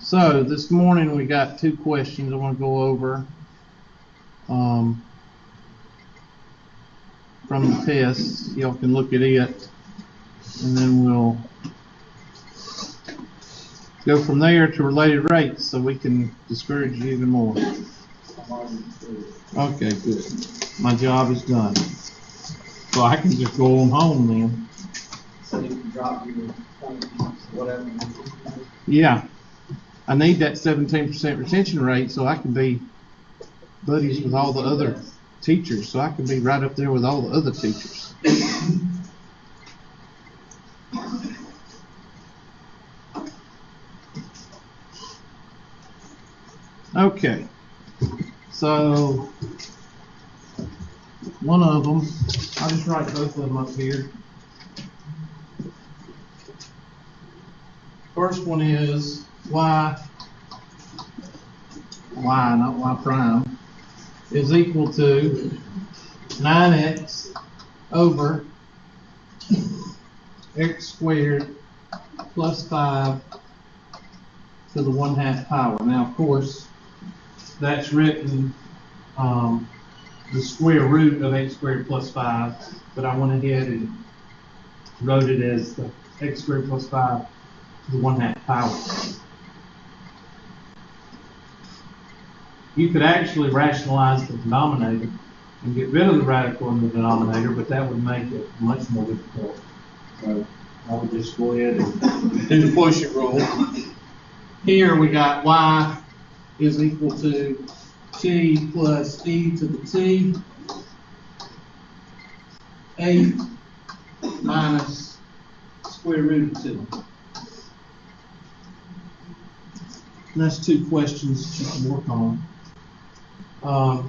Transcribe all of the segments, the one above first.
So this morning we got two questions I want to go over from the test. Y'all can look at it, and then we'll go from there to related rates so we can discourage you even more. Okay, good. My job is done. So I can just go on home then. So you can drop your points, whatever. Yeah. I need that 17% retention rate so I can be buddies with all the other teachers, so I can be right up there with all the other teachers. Okay, so one of them, I'll just write both of them up here. First one is y, not y prime, is equal to 9x over x squared plus 5 to the 1/2 power. Now, of course, that's written the square root of x squared plus 5, but I went ahead and wrote it as the x squared plus 5 to the 1/2 power. You could actually rationalize the denominator and get rid of the radical in the denominator, but that would make it much more difficult. So I would just go ahead and do the quotient rule. Here we got y is equal to t plus e to the t, 8 minus square root of 2. And that's two questions that you can work on.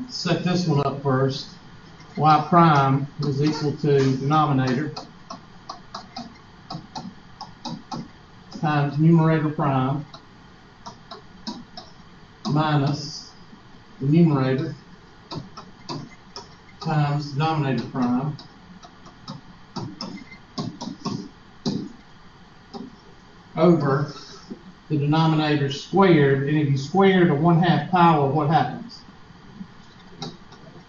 Set this one up first. Y prime is equal to denominator times numerator prime minus the numerator times denominator prime over the denominator squared. And if you square the 1/2 power, what happens?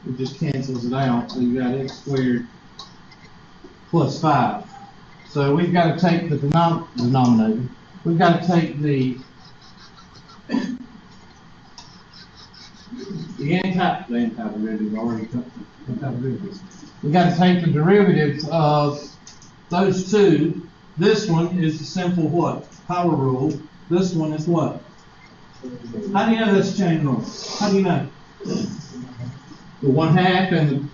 It just cancels it out. So you got x squared plus 5. So we've got to take the denominator. We've got to take the anti-derivative already. We've got to take the derivatives of those two. This one is the simple what? Power rule. This one is what? How do you know this chain rule? How do you know? The 1/2 and the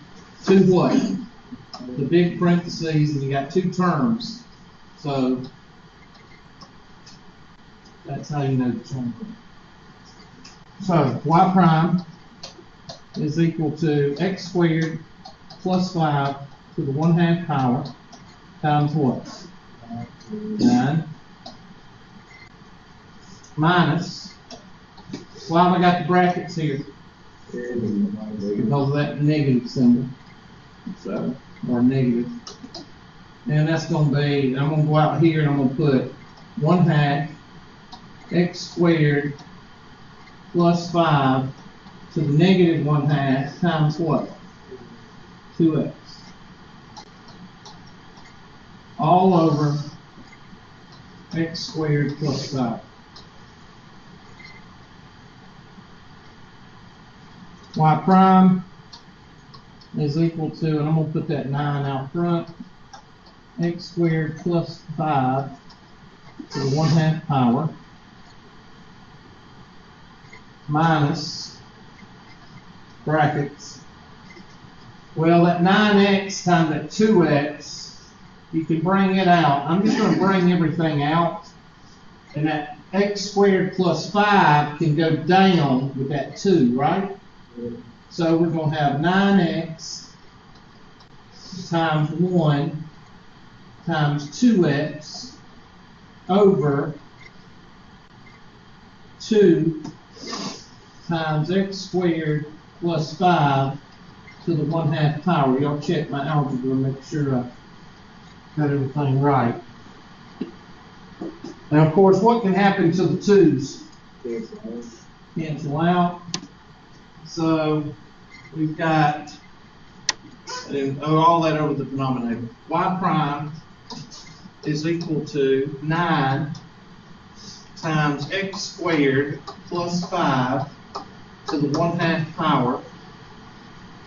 2 what? The big parentheses, and you got two terms. So that's how you know the chain rule. So y prime is equal to x squared plus 5 to the 1/2 power times what? 9 minus, why have I got the brackets here? Because of that negative symbol. So, or negative. And that's going to be, I'm going to go out here and I'm going to put 1/2 x squared plus 5 to the negative 1/2 times what? 2x. All over x squared plus 5. Y prime is equal to, and I'm going to put that 9 out front, x squared plus 5 to the 1/2 power minus brackets. Well, that 9x times that 2x, you can bring it out. I'm just going to bring everything out, and that x squared plus 5 can go down with that 2, right? So we're going to have 9x times 1 times 2x over 2 times x squared plus 5 to the 1/2 power. Y'all check my algebra, make sure I got everything right. Now, of course, what can happen to the 2's? cancel out. So we've got all that over the denominator. Y prime is equal to 9 times x squared plus 5 to the 1/2 power.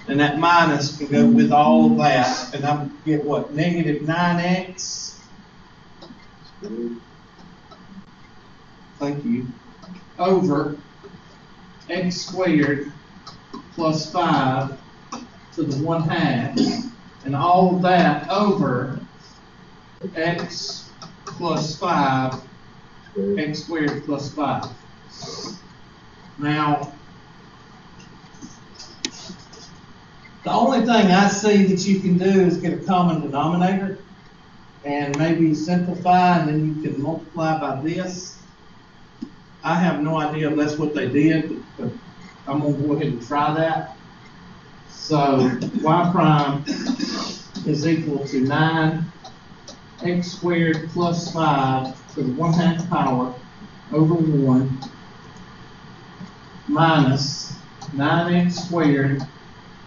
And that minus can go with all of that. And I'm going to get what? Negative 9x. Thank you. Over x squared plus 5 to the 1/2. And all of that over x plus 5, x squared plus 5. Now, the only thing I see that you can do is get a common denominator and maybe simplify, and then you can multiply by this. I have no idea if that's what they did, but I'm going to go ahead and try that. So y prime is equal to 9 x squared plus 5 to the 1/2 power over 1 minus 9x squared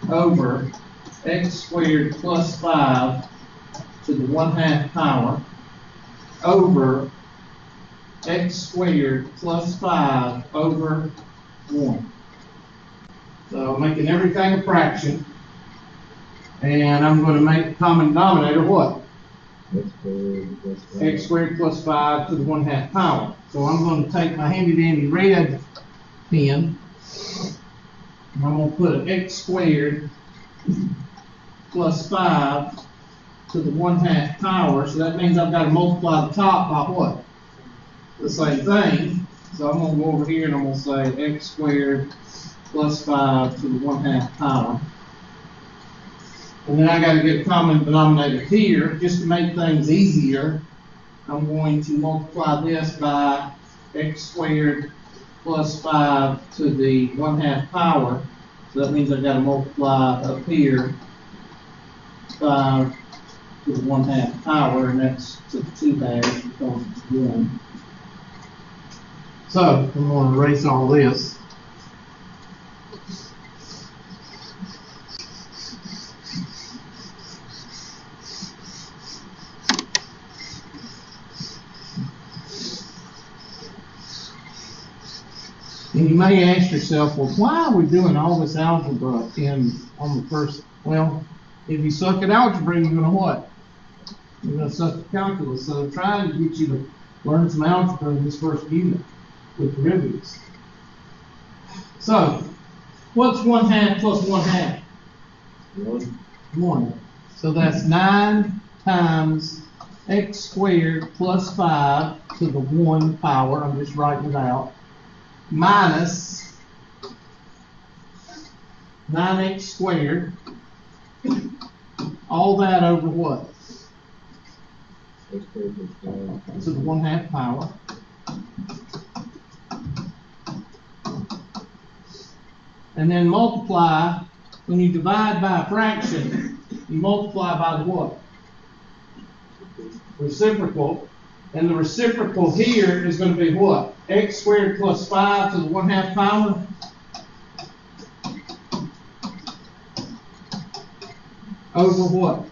over x squared plus 5 to the 1/2 power over x squared plus 5 over 1. So I'm making everything a fraction, and I'm going to make the common denominator what? X squared plus 5 to the 1/2 power. So I'm going to take my handy dandy red pen, and I'm going to put an x squared plus 5 to the 1/2 power. So that means I've got to multiply the top by what? The same thing. So I'm going to go over here and I'm going to say x squared plus 5 to the 1/2 power. And then I got to get a common denominator here. Just to make things easier, I'm going to multiply this by x squared plus 5 to the 1/2 power. So that means I've got to multiply up here 5 to the 1/2 power, and that's to the 2/2 because it's 1. So I'm going to erase all this. And you may ask yourself, well, why are we doing all this algebra on the first? Well, if you suck at algebra, you're going to what? You're going to suck at calculus. So I'm trying to get you to learn some algebra in this first unit with derivatives. So, what's 1/2 plus 1/2? 1. So that's 9 times x squared plus 5 to the 1 power. I'm just writing it out. Minus 9x squared, all that over what? To the 1/2 power. And then multiply, when you divide by a fraction, you multiply by the what? Reciprocal. And the reciprocal here is going to be what? X squared plus 5 to the 1/2 power. Over what?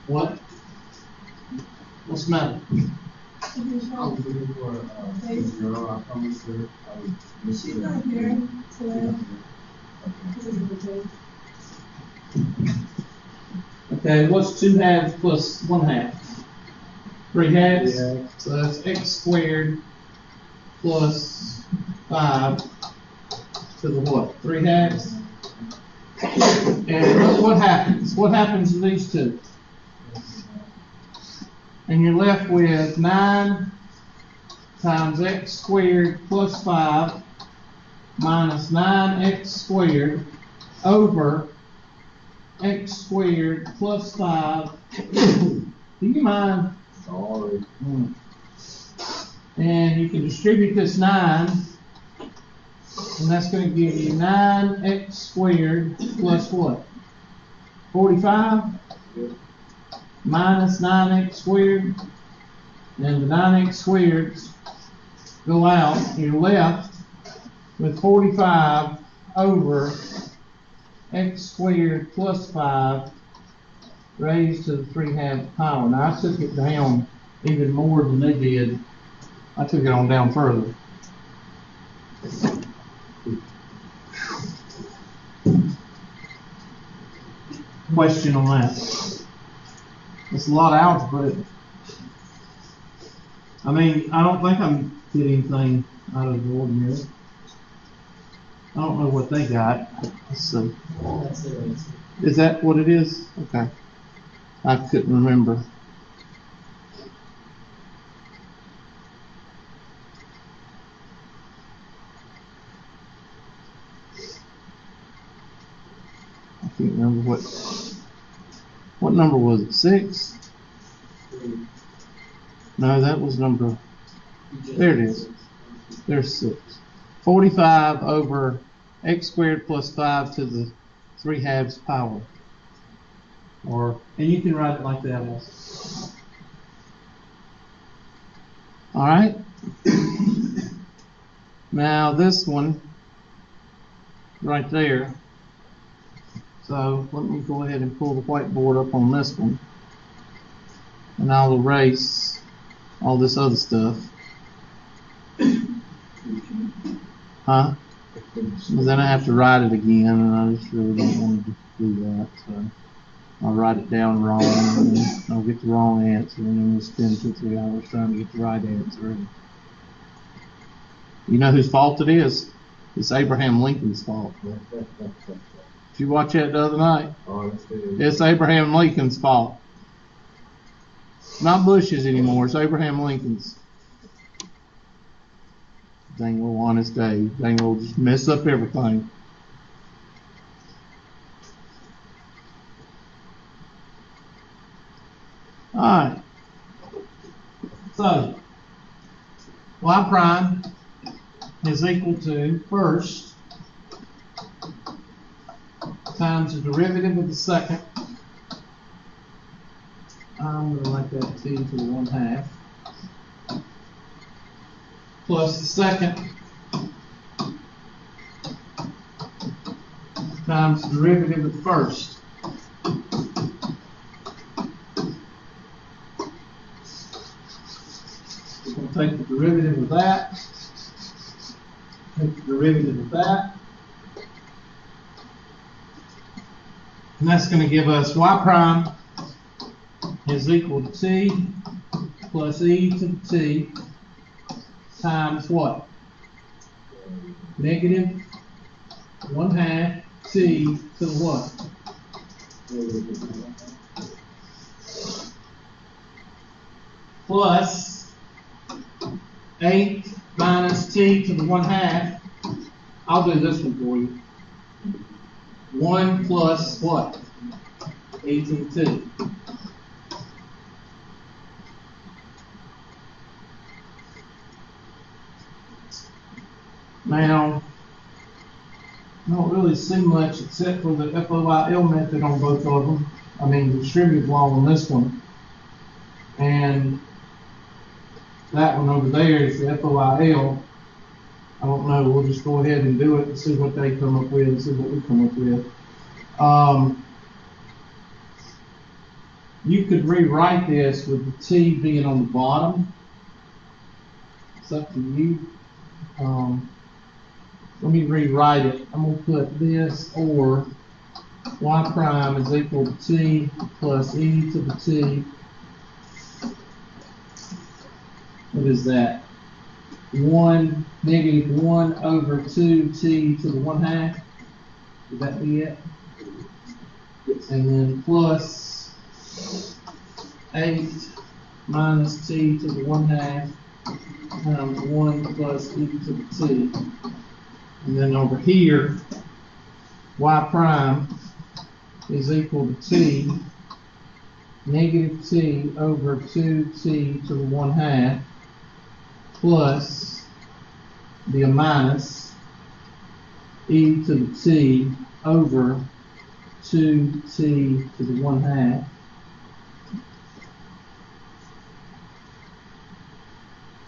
What? What's the matter? She's not here, so Okay, what's 2/2 plus 1/2? 3/2. Yeah. So that's x squared plus 5 to the what? 3/2. And look what happens. What happens to these two? And you're left with 9 times x squared plus 5 minus 9x squared over x squared plus 5. Do you mind? Sorry. And you can distribute this 9, and that's going to give you 9x squared plus what? 45? Yep. Minus 9x squared, and the 9x squared go out, you're left with 45 over x squared plus 5 raised to the 3/2 power. Now I took it down even more than they did. I took it on down further. Question on that? It's a lot of algebra. I mean, I don't think I'm getting anything out of the ordinary. I don't know what they got. Let's see. That's their answer. Is that what it is? Okay. I couldn't remember. I can't remember what number was it? 6? No, that was number. There it is. There's 6. 45 over x squared plus 5 to the 3/2 power. And you can write it like that also. All right. Now this one right there. So let me go ahead and pull the whiteboard up on this one, and I'll erase all this other stuff. Huh? But then I have to write it again, and I just really don't want to do that. So I'll write it down wrong, and then I'll get the wrong answer, and then we'll spend 2 or 3 hours trying to get the right answer. And you know whose fault it is? It's Abraham Lincoln's fault. Did you watch that the other night? It's Abraham Lincoln's fault. Not Bush's anymore. It's Abraham Lincoln's. Dang old Honest Dave. Dang old just mess up everything. Alright. So, y prime is equal to first times the derivative of the second. I'm going to write that t to the 1/2 plus the second times the derivative of the first. We're going to take the derivative of that, take the derivative of that, and that's going to give us y prime is equal to t plus e to the t times what? Negative 1/2 t to the what? Plus 8 minus t to the 1/2. I'll do this one for you. 1 plus what? E to the t. Now, I don't really see much except for the FOIL method on both of them. I mean, the distributive law on this one. And that one over there is the FOIL. I don't know. We'll just go ahead and do it and see what they come up with and see what we come up with. You could rewrite this with the t being on the bottom. It's up to you. Let me rewrite it. I'm going to put this, or y prime is equal to t plus e to the t. What is that? Negative 1 over 2t to the 1/2. Would that be it? And then plus 8 minus t to the 1/2 times 1 plus e to the t. And then over here, y prime is equal to t, negative t over 2t to the 1/2 plus the minus e to the t over 2t to the 1/2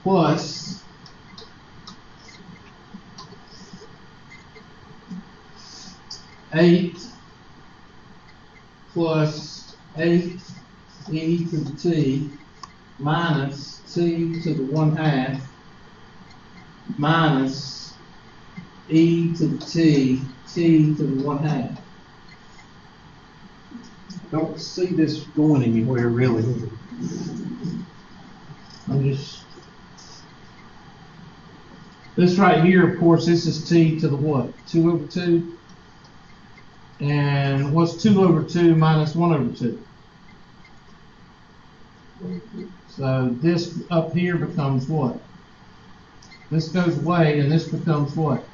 plus 8 plus 8 e to the t minus t to the 1/2 minus e to the t to the 1/2. Don't see this going anywhere really. This right here, of course, this is t to the what? 2 over 2? And what's 2 over 2 minus 1 over 2? So this up here becomes what? This goes away and this becomes what?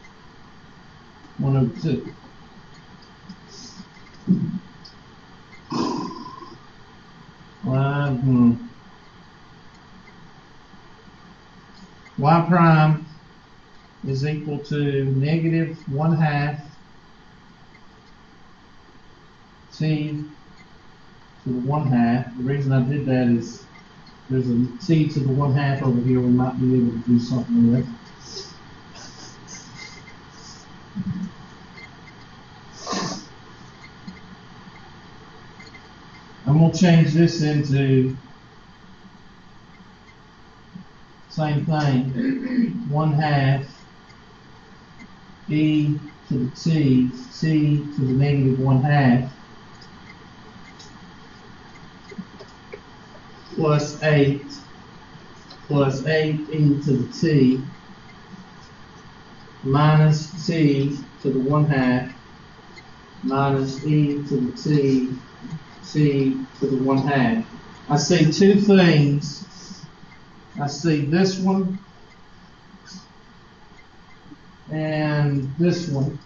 1 over 2. Y prime is equal to negative 1/2 t to the 1/2. The reason I did that is there's a t to the 1/2 over here we might be able to do something with. I'm going to change this into same thing, 1/2 e to the t to the negative 1/2 plus 8 e to the t minus t to the 1/2 minus e to the t to the 1/2. I see two things. I see this one and this one.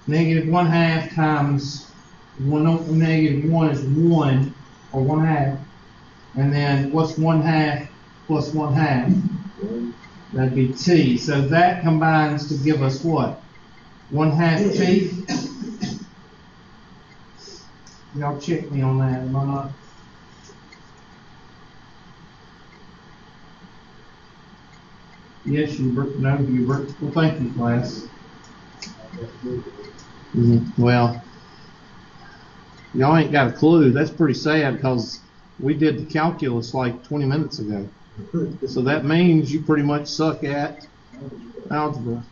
Negative 1/2 times 1, negative 1 is 1 or 1/2. And then what's 1/2 plus 1/2? That'd be t. So that combines to give us what? 1/2 t. Y'all check me on that, am I not? Yes, Hubert. No, Hubert. Well, thank you, class. Well, y'all ain't got a clue. That's pretty sad because we did the calculus like 20 minutes ago. So that means you pretty much suck at algebra.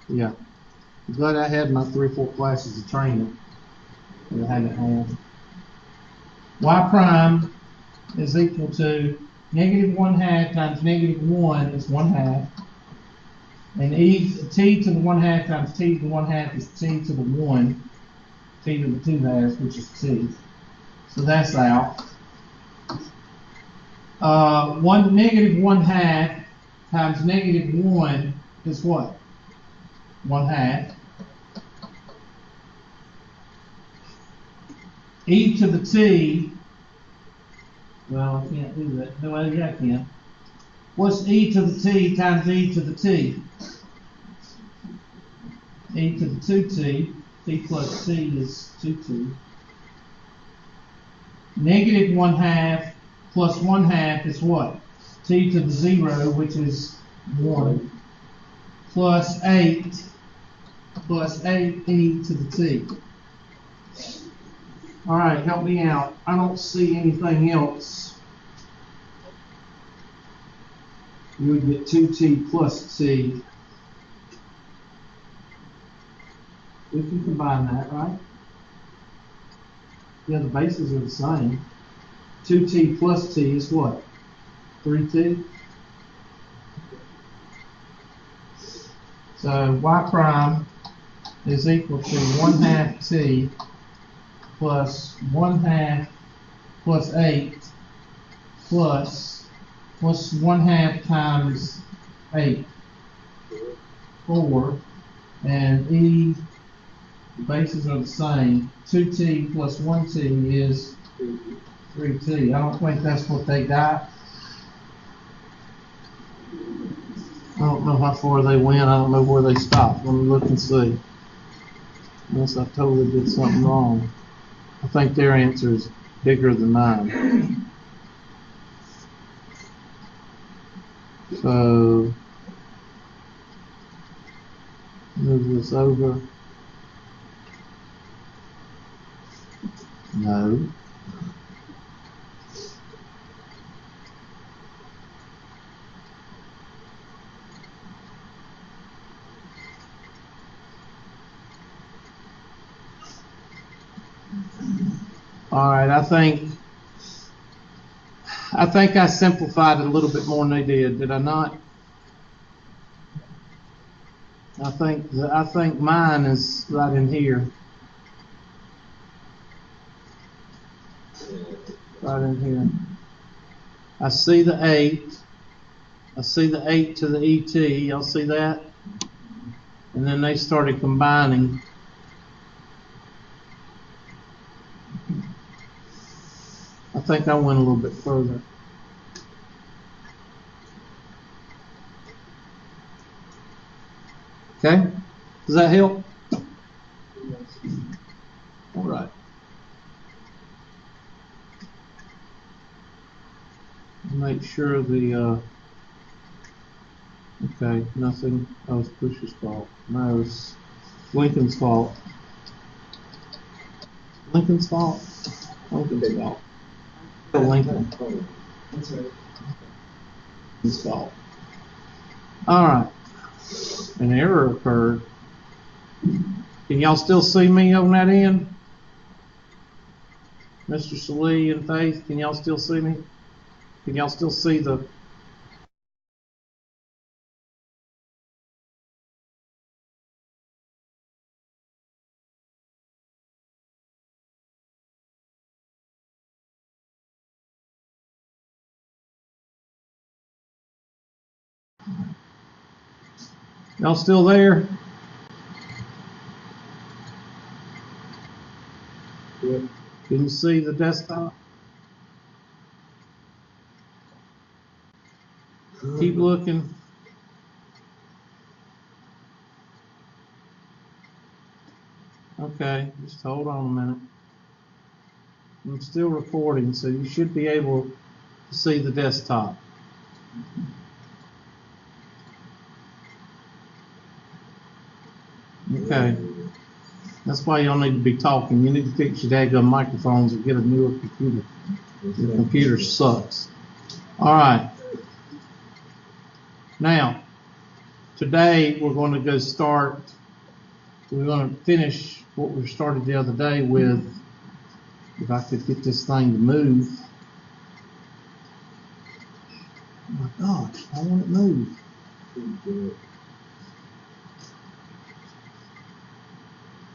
Yeah. I'm glad I had my 3 or 4 classes of training that I had to have. Y prime is equal to negative 1/2 times negative 1 is 1/2. And t to the 1/2 times t to the 1/2 is t to the 1. T to the 2/2, which is t. So that's out. Negative 1/2 times negative 1 is what? 1/2. E to the t, well, I can't do that. No, yeah, I can. What's e to the t times e to the t? E to the 2t, t plus t is 2t. Negative 1/2 plus 1/2 is what? T to the 0, which is 1, plus 8 e to the t. All right, help me out. I don't see anything else. You would get 2t plus t. We can combine that, right? Yeah, the bases are the same. 2t plus t is what? 3t? So y prime is equal to 1/2 t plus 1/2 plus 8 plus, what's 1/2 times 8? 4. And e, the bases are the same. 2t plus 1t is 3t. I don't think that's what they got. I don't know how far they went. I don't know where they stopped. Let me look and see. Unless I totally did something wrong. I think their answer is bigger than mine. So, move this over. No. All right, I think I simplified it a little bit more than they did I not? I think mine is right in here. Right in here. I see the 8. I see the 8 to the ET. Y'all see that? And then they started combining. I think I went a little bit further. Okay? Does that help? All right. Make sure the, okay, nothing. Oh, it's Bush's fault. No, it's Lincoln's fault. Lincoln's fault? Lincoln's fault. Oh, Lincoln. That's right. Lincoln's fault. All right. An error occurred. Can y'all still see me on that end? Mr. Salee and Faith, can y'all still see me? Can y'all still see the... Y'all still there? Yep. Can you see the desktop? Keep looking. Okay, just hold on a minute. I'm still recording, so you should be able to see the desktop. Okay. That's why y'all need to be talking. You need to fix your daggone microphones or get a newer computer. Your computer sucks. All right. Now, today we're going to go start. We're going to finish what we started the other day with. If I could get this thing to move. Oh my gosh, I want it moved.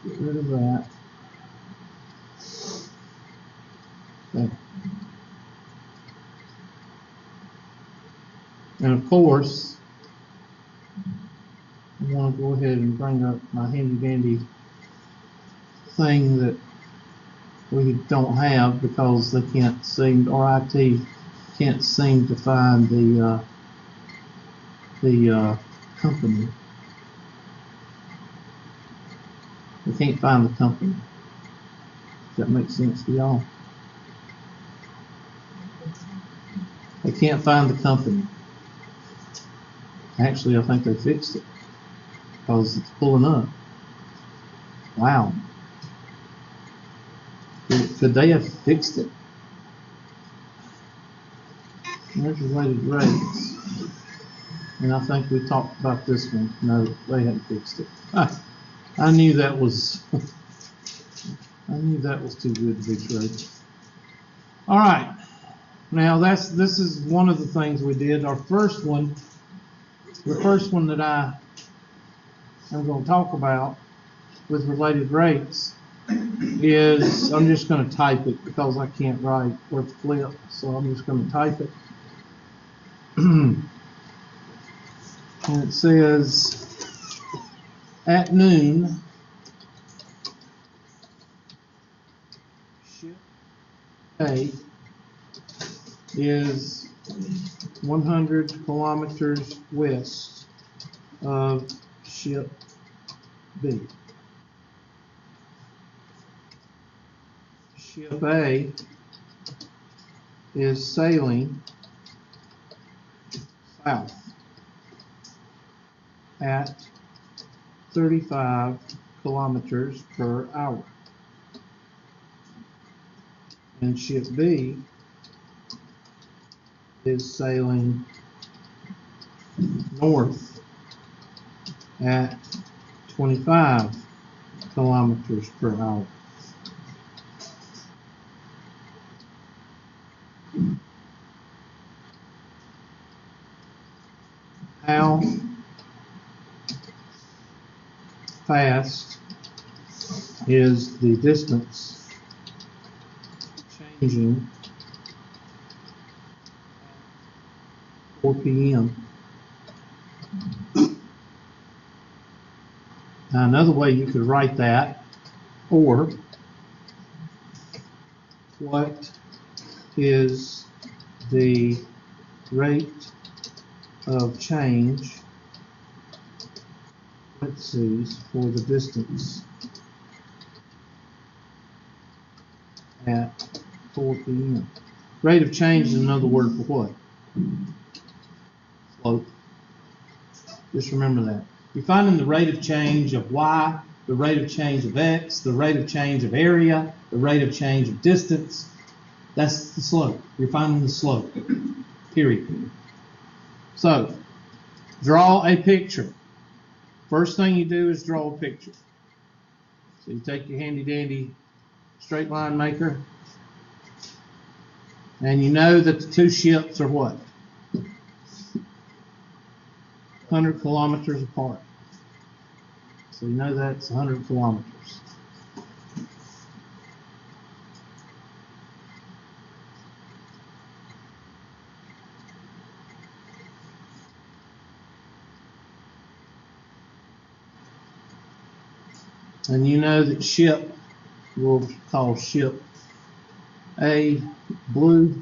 Get rid of that. Okay. And of course, I want to go ahead and bring up my handy dandy thing that we don't have because they can't seem, or IT can't seem to find the company. They can't find the company. Does that make sense to y'all? They can't find the company. Actually, I think they fixed it because it's pulling up. Wow. Could they have fixed it? There's related rates. And I think we talked about this one. No, they hadn't fixed it. I knew that was I knew that was too good to be true. All right. Now this is one of the things we did. Our first one, the first one that I am going to talk about with related rates is, I'm just going to type it because I can't write or flip, so I'm just going to type it. And it says, at noon, ship A is 100 kilometers west of ship B. ship A is sailing south at 35 kilometers per hour. And ship B is sailing north at 25 kilometers per hour. How fast is the distance changing at 4 p.m.? Now, another way you could write that, or what is the rate of change, parentheses, for the distance at 4 p.m. Rate of change is another word for what? Slope. Just remember that. You're finding the rate of change of y, the rate of change of x, the rate of change of area, the rate of change of distance. That's the slope. You're finding the slope. Period. So, draw a picture. First thing you do is draw a picture. So you take your handy dandy straight line maker, and you know that the two ships are what? 100 kilometers apart. So you know that's 100 kilometers. And you know that ship, we'll call ship A blue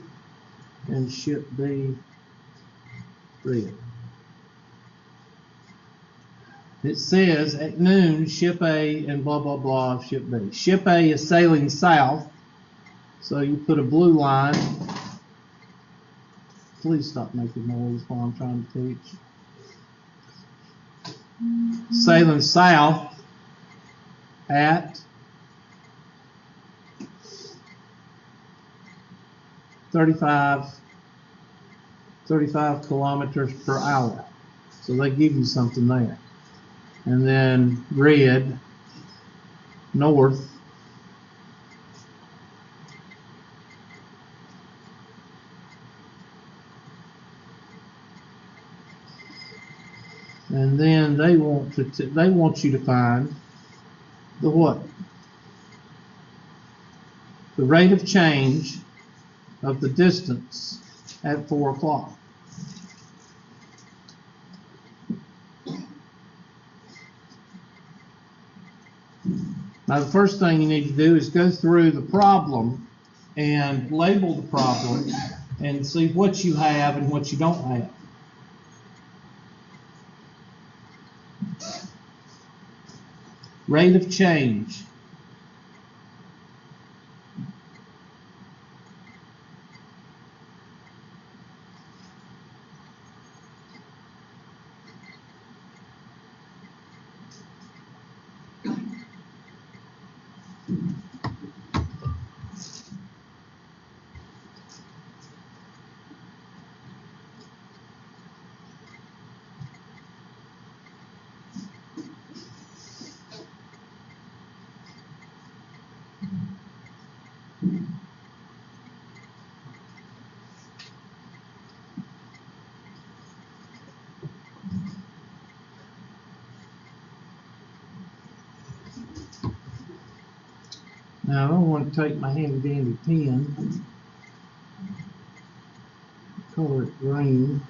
and ship B red. It says at noon, ship A and blah, blah, blah of ship B. Ship A is sailing south, so you put a blue line. Please stop making noise while I'm trying to teach. Sailing south at 35 kilometers per hour. So they give you something there. And then red, north, and then they want you to find the what? The rate of change of the distance at 4 o'clock. Now, the first thing you need to do is go through the problem and label the problem and see what you have and what you don't have. Rate of change. Now I don't want to take my handy dandy pen, color it green,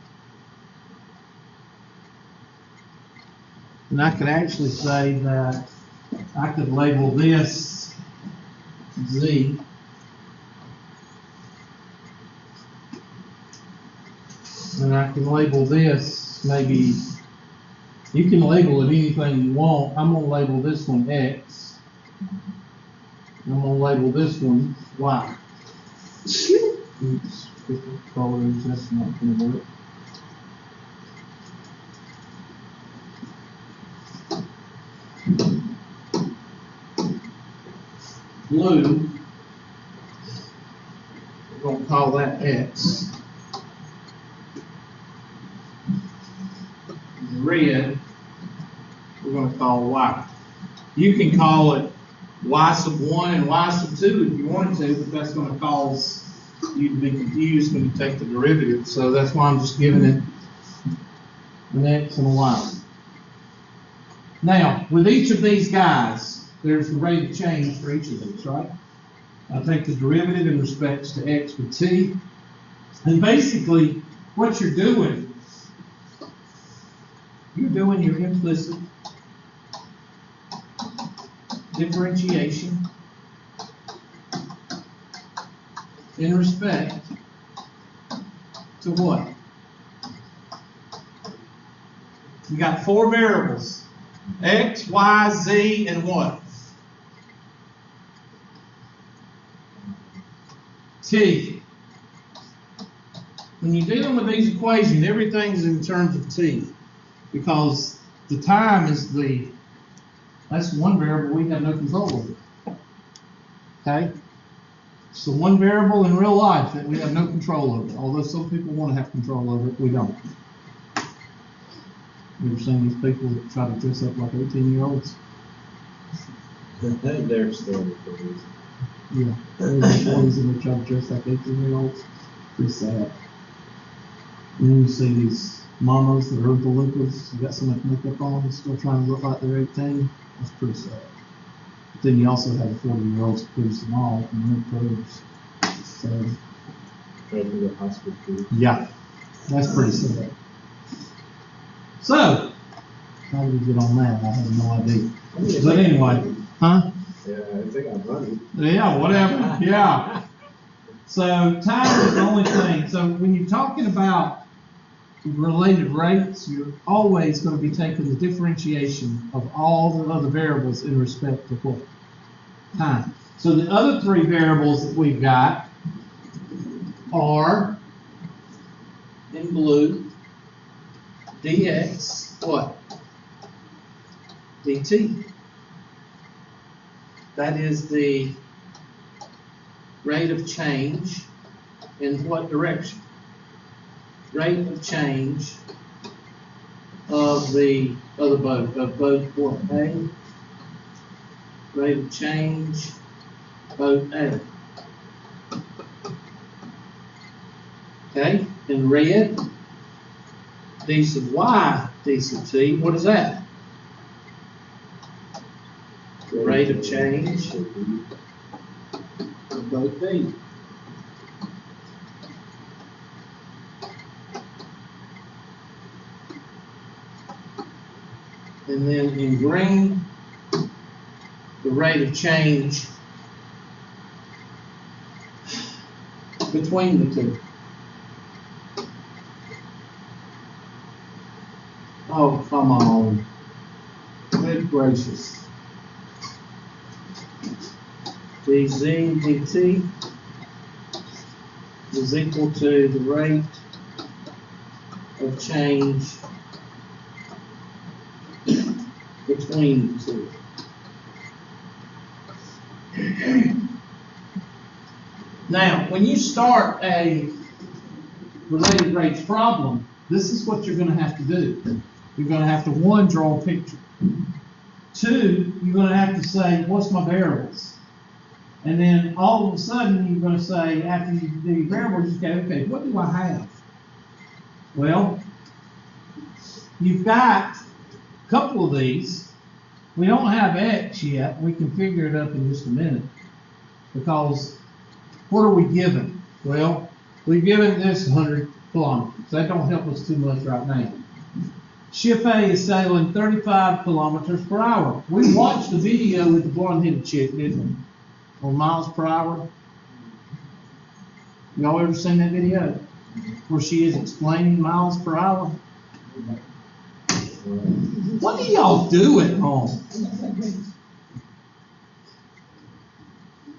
and I could actually say that I could label this Z, and I can label this maybe, you can label it anything you want. I'm going to label this one X. I'm going to label this one Y. Oops, different colors, that's not gonna work. Blue, we're gonna call that X. Red, we're gonna call Y. You can call it Y sub 1 and Y sub 2 if you wanted to, but that's gonna cause you to be confused when you take the derivative, so that's why I'm just giving it an X and a Y. Now, with each of these guys, there's the rate of change for each of these, right? I take the derivative in respects to X with T, and basically, what you're doing your implicit differentiation in respect to what? You got four variables, X, Y, Z, and what? T. When you're dealing with these equations, everything's in terms of T, because the time is that's one variable we have no control over. Okay? So one variable in real life that we have no control over, although some people want to have control over it, we don't. You ever seen these people that try to dress up like 18-year-olds? They're still for reason. Yeah, there's boys and they try to dress like 18-year-olds. Pretty sad. And then you see these mamas that are Oompa Loompas, you got so much makeup on, and still trying to look like they're 18. That's pretty sad. But then you also have the 40-year-olds who produce them all and no probes. So, Trying to go high school too. yeah, that's pretty sad. So, how did we get on that? I have no idea. But anyway, huh? Yeah, I think I'm running. Yeah, whatever. Yeah. So time is the only thing. So when you're talking about related rates, you're always going to be taking the differentiation of all the other variables in respect to what? Time. So the other three variables that we've got are in blue, dx, what? dt. That is the rate of change in what direction? Rate of change of the other boat, of boat what? A. Rate of change, boat A. Okay, in red, d sub y, d sub t, what is that? Rate of change of boat B. And then in green, the rate of change between the two. Oh, come on. Good gracious. dz dt is equal to the rate of change between the two. Now, when you start a related rates problem, this is what you're going to have to do. You're going to have to, one, draw a picture. Two, you're going to have to say, what's my variables? And then all of a sudden, you're going to say, after you do your variables, you go, okay, what do I have? Well, you've got a couple of these. We don't have X yet. We can figure it up in just a minute. Because what are we given? Well, we're given this 100 kilometers. That don't help us too much right now. Ship A is sailing 35 kilometers per hour. We watched the video with the blonde-headed chick, didn't we? On miles per hour. Y'all ever seen that video? Where she is explaining miles per hour? What do y'all do at home?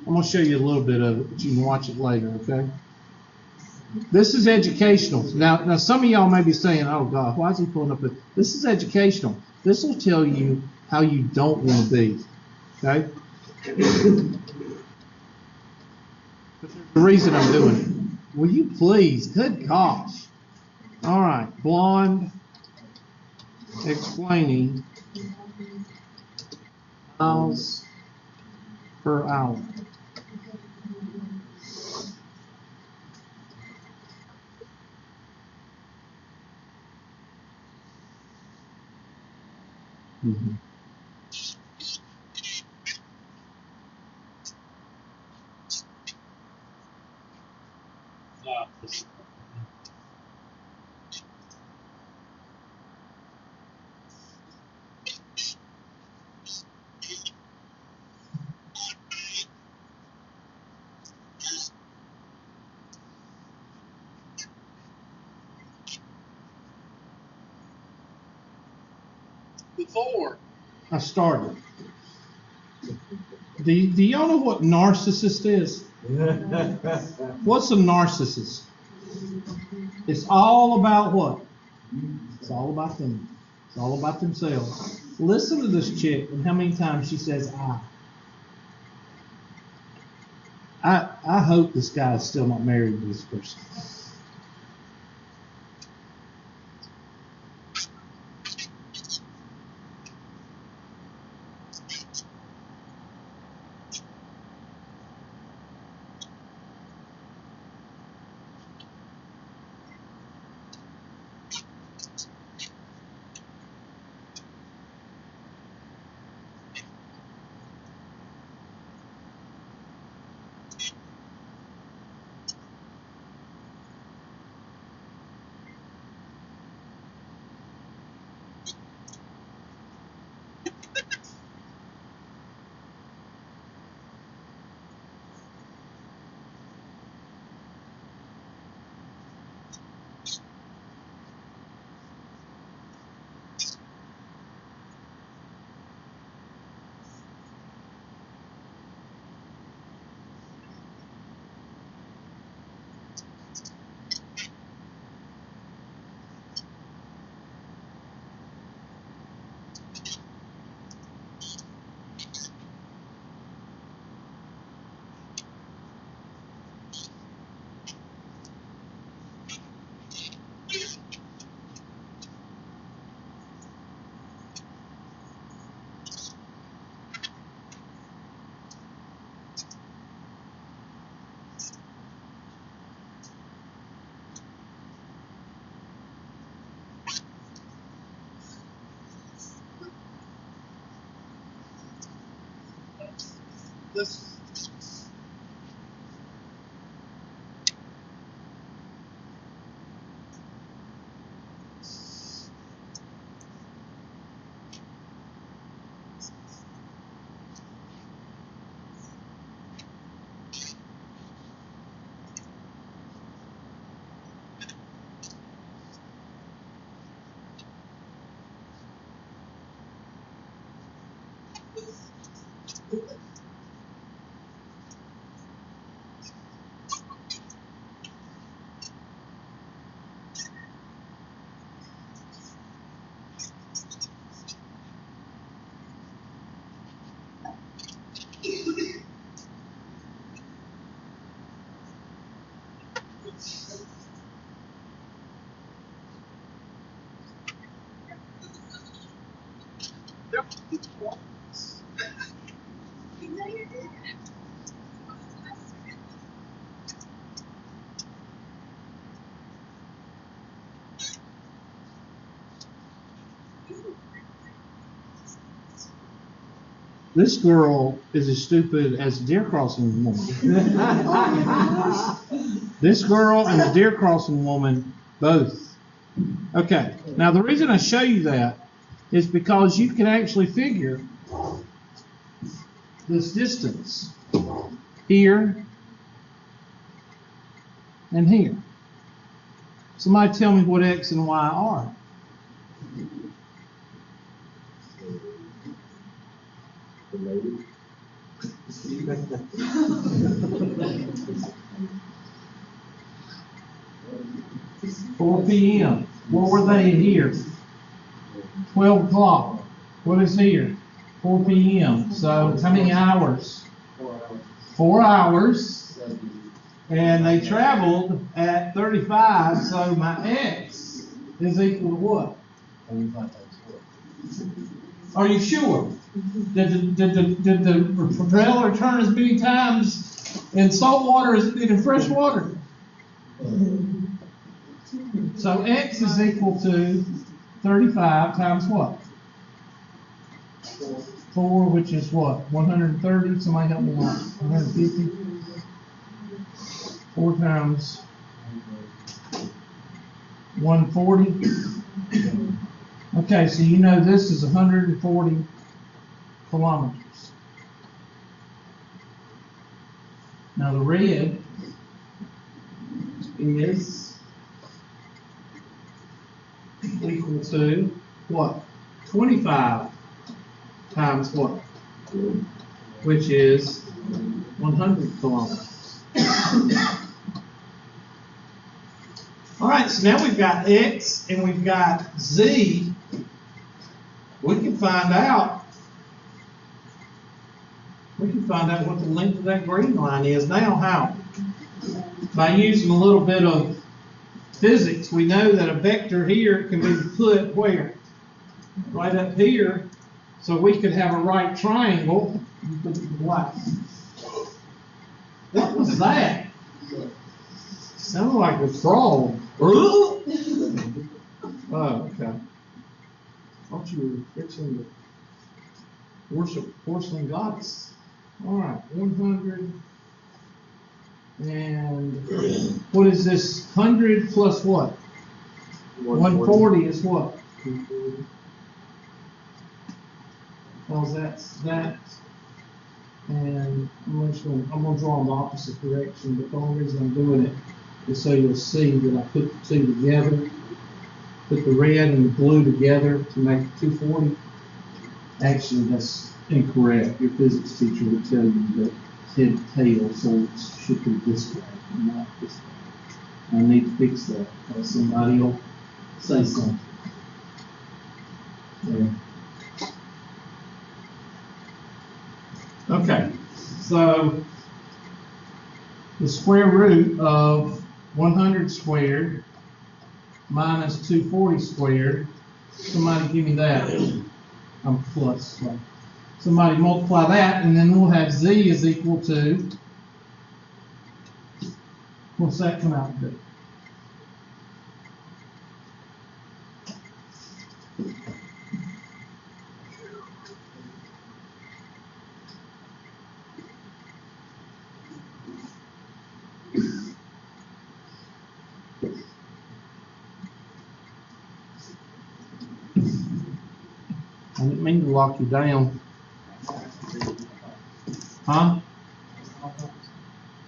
I'm going to show you a little bit of it, but you can watch it later, okay? This is educational. Now some of y'all may be saying, oh, God, why is he pulling up it? This is educational. This will tell you how you don't want to be, okay? But there's a reason I'm doing it. Will you please? Good gosh. All right, blonde explaining miles per hour. Mhm. Before I started, do y'all know what narcissist is? What's a narcissist? It's all about what? It's all about them. It's all about themselves. Listen to this chick and how many times she says I hope this guy is still not married to this person. Listen. This girl is as stupid as the deer crossing woman. This girl and the deer crossing woman, both. Okay, now the reason I show you that is because you can actually figure this distance here and here. Somebody tell me what X and Y are. Four PM. What were they here? 12 o'clock. What is here? 4 PM. So how many hours? 4 hours. And they traveled at 35, so my X is equal to what? Are you sure? Did the propeller turn as many times in salt water as it did in fresh water? So X is equal to 35 times what? 4, which is what? 130? Somebody help me out. 150? 4 times 140. Okay, so you know this is 140 kilometers. Now the red is equal to what? 25 times what? Which is 100 kilometers. All right, so now we've got X and we've got Z. We can find out what the length of that green line is. Now how? By using a little bit of physics, we know that a vector here can be put where? Right up here. So we could have a right triangle. What? What was that? Sounded like a frog. Oh, okay. Thought you were fixing to worship porcelain goddess. All right, 100. And what is this? 100 plus what? 140 is what? Well, that's that. And I'm going to draw in the opposite direction, but the only reason I'm doing it is so you'll see that I put the two together, put the red and the blue together to make 240. Actually, that's incorrect. Your physics teacher would tell you that head tail, so it should be this way, not this way. I need to fix that, or somebody will say something. Yeah. Okay, so the square root of 100 squared minus 240 squared, somebody give me that. I'm plus. So somebody multiply that, and then we'll have Z is equal to, what's that come out to be? I didn't mean to lock you down. Huh?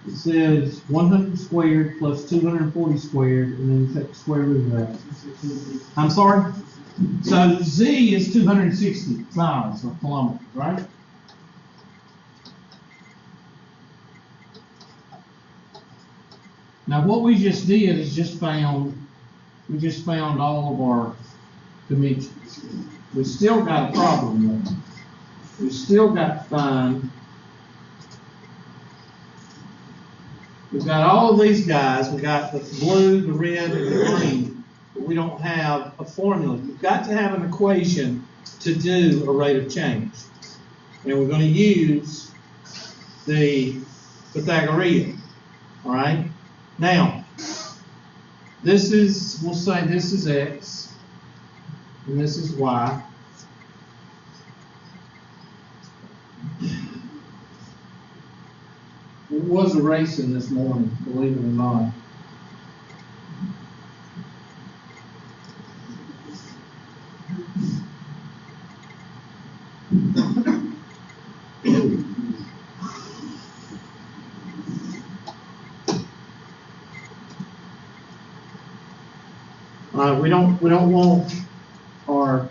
It says 100 squared plus 240 squared, and then you take the square root of that. I'm sorry? So Z is 260 miles or kilometers, right? Now what we just did is we just found all of our dimensions. We still got a problem though. We still got to find, we've got all of these guys, we got the blue, the red, and the green, but we don't have a formula. We've got to have an equation to do a rate of change. And we're going to use the Pythagorean, all right? Now, this is, we'll say this is X, and this is Y. It was a racing this morning, believe it or not. We don't want our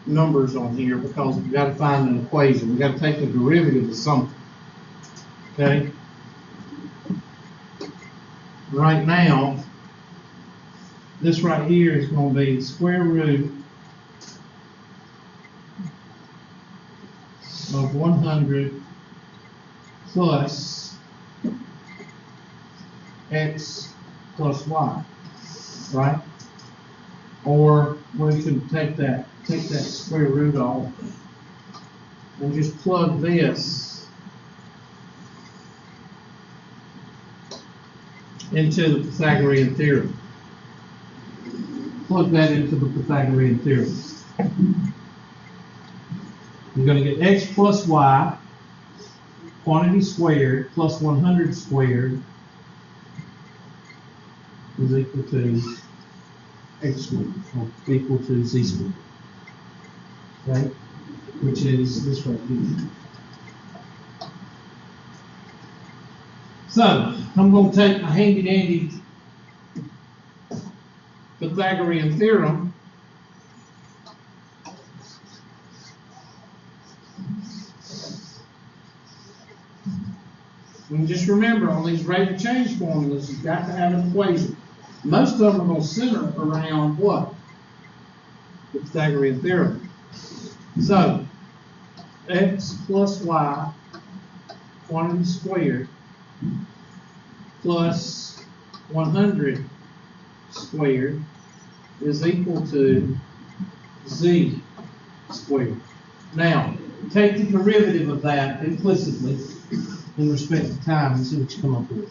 numbers on here because we've got to find an equation. We've got to take the derivative of something. Okay? Right now, this right here is going to be the square root of 100 plus x plus y, right? Or we can take that square root off and just plug this into the Pythagorean theorem. Plug that into the Pythagorean theorem. You're going to get x plus y, quantity squared, plus 100 squared is equal to x squared, or equal to z squared. Okay? Which is this right here. So, I'm going to take my handy dandy Pythagorean theorem and just remember on these rate of change formulas, you've got to have an equation. Most of them are going to center around what? The Pythagorean theorem. So, x plus y quantity squared plus 100 squared is equal to z squared. Now, take the derivative of that implicitly in respect to time and see what you come up with.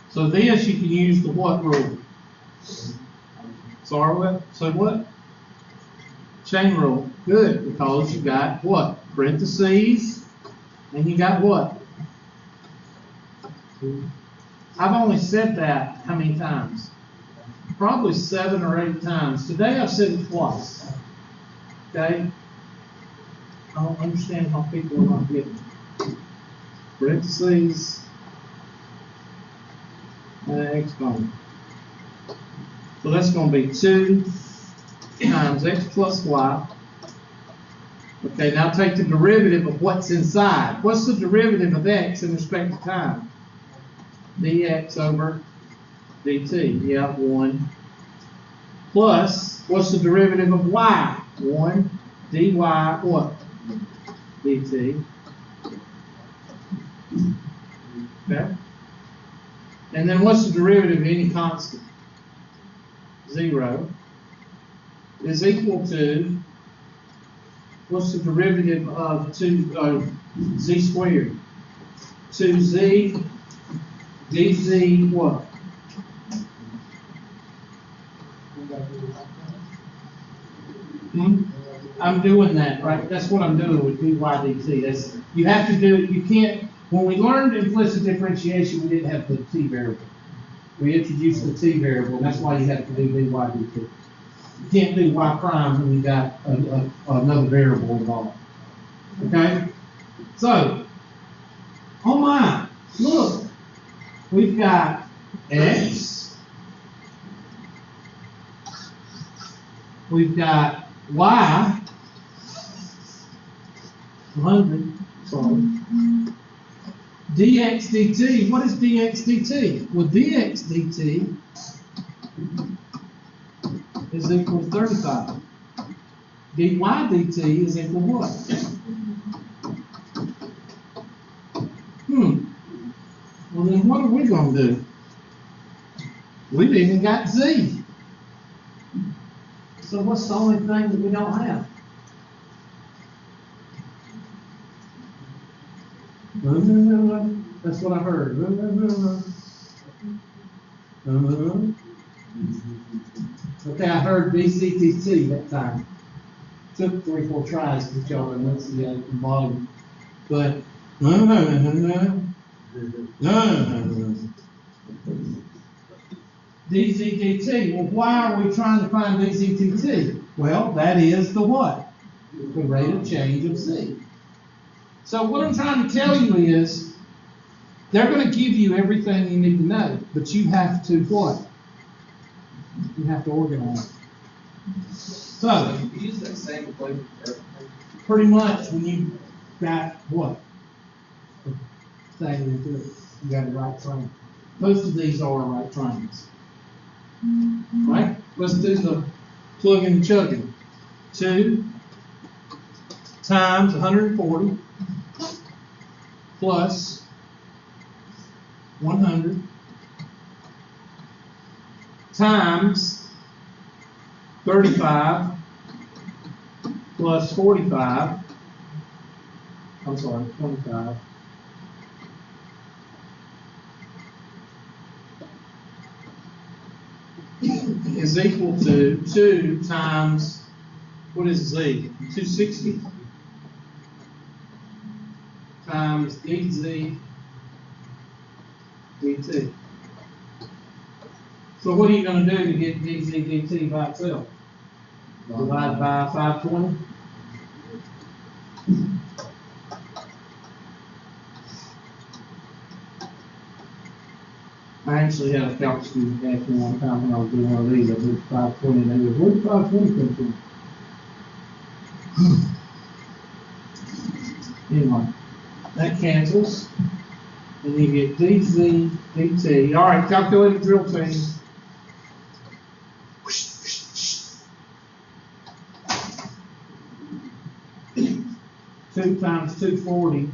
So this you can use the what rule? Sorry, what? So what? Chain rule. Good, because you got what? Parentheses, and you got what? I've only said that how many times? Probably 7 or 8 times. Today I've said it twice. Okay? I don't understand how people are not getting it. Parentheses. Exponent. So that's going to be 2 times x plus y. Okay, now take the derivative of what's inside. What's the derivative of x in respect to time? Dx over dt. Yeah, 1. Plus, what's the derivative of y? 1 dy what? dt. Okay. And then what's the derivative of any constant? 0 is equal to, what's the derivative of z squared? 2z dz what? I'm doing that, right? That's what I'm doing with dy dt. That's, you have to do it, you can't. When we learned implicit differentiation, we didn't have the t variable. We introduced the t variable, and that's why you have to do dy dt. You can't do y prime when you got another variable involved. Okay? So, oh my, look, we've got x, we've got y, 100, sorry. dx dt, what is dx dt? Well, dx dt is equal to 35. dy dt is equal to what? Well, then what are we going to do? We've even got z. So what's the only thing that we don't have? That's what I heard. Okay, I heard BCTC that time. took 3 or 4 tries to y'all enunciate the volume. But DZDT. Well, why are we trying to find DZDT? Well, that is the what? The rate of change of Z. So what I'm trying to tell you is, they're going to give you everything you need to know, but you have to what? You have to organize. So, You use that same equation for everything. pretty much when you got what? Thing into it, you got a right triangle. Most of these are right triangles. Right? Let's do the plug and chugging. 2 times 140 plus 100 times 35 plus 45. I'm sorry, 25. Is equal to 2 times, what is Z? 260 times dz dt. So what are you going to do to get dz dt by itself? Divide by 520? I actually had a calc student ask me one time when I was doing one of these, I did 520, and they go, where did 520 come from? Anyway, that cancels, and you get dz dt. All right, calculated drill team. 2 times 240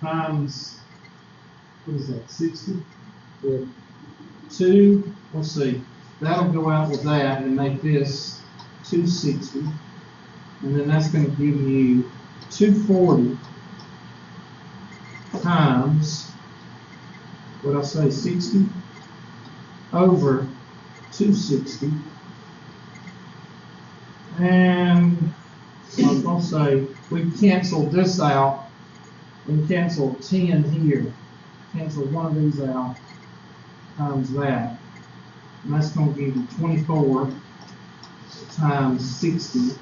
times, what is that, 60? Yeah. 2, let's see, that'll go out with that and make this 260. And then that's going to give you 240 times, what I say, 60 over 260. And I was going to say, we canceled this out and cancel 10 here. Cancel one of these out times that. And that's going to give you 24 times 60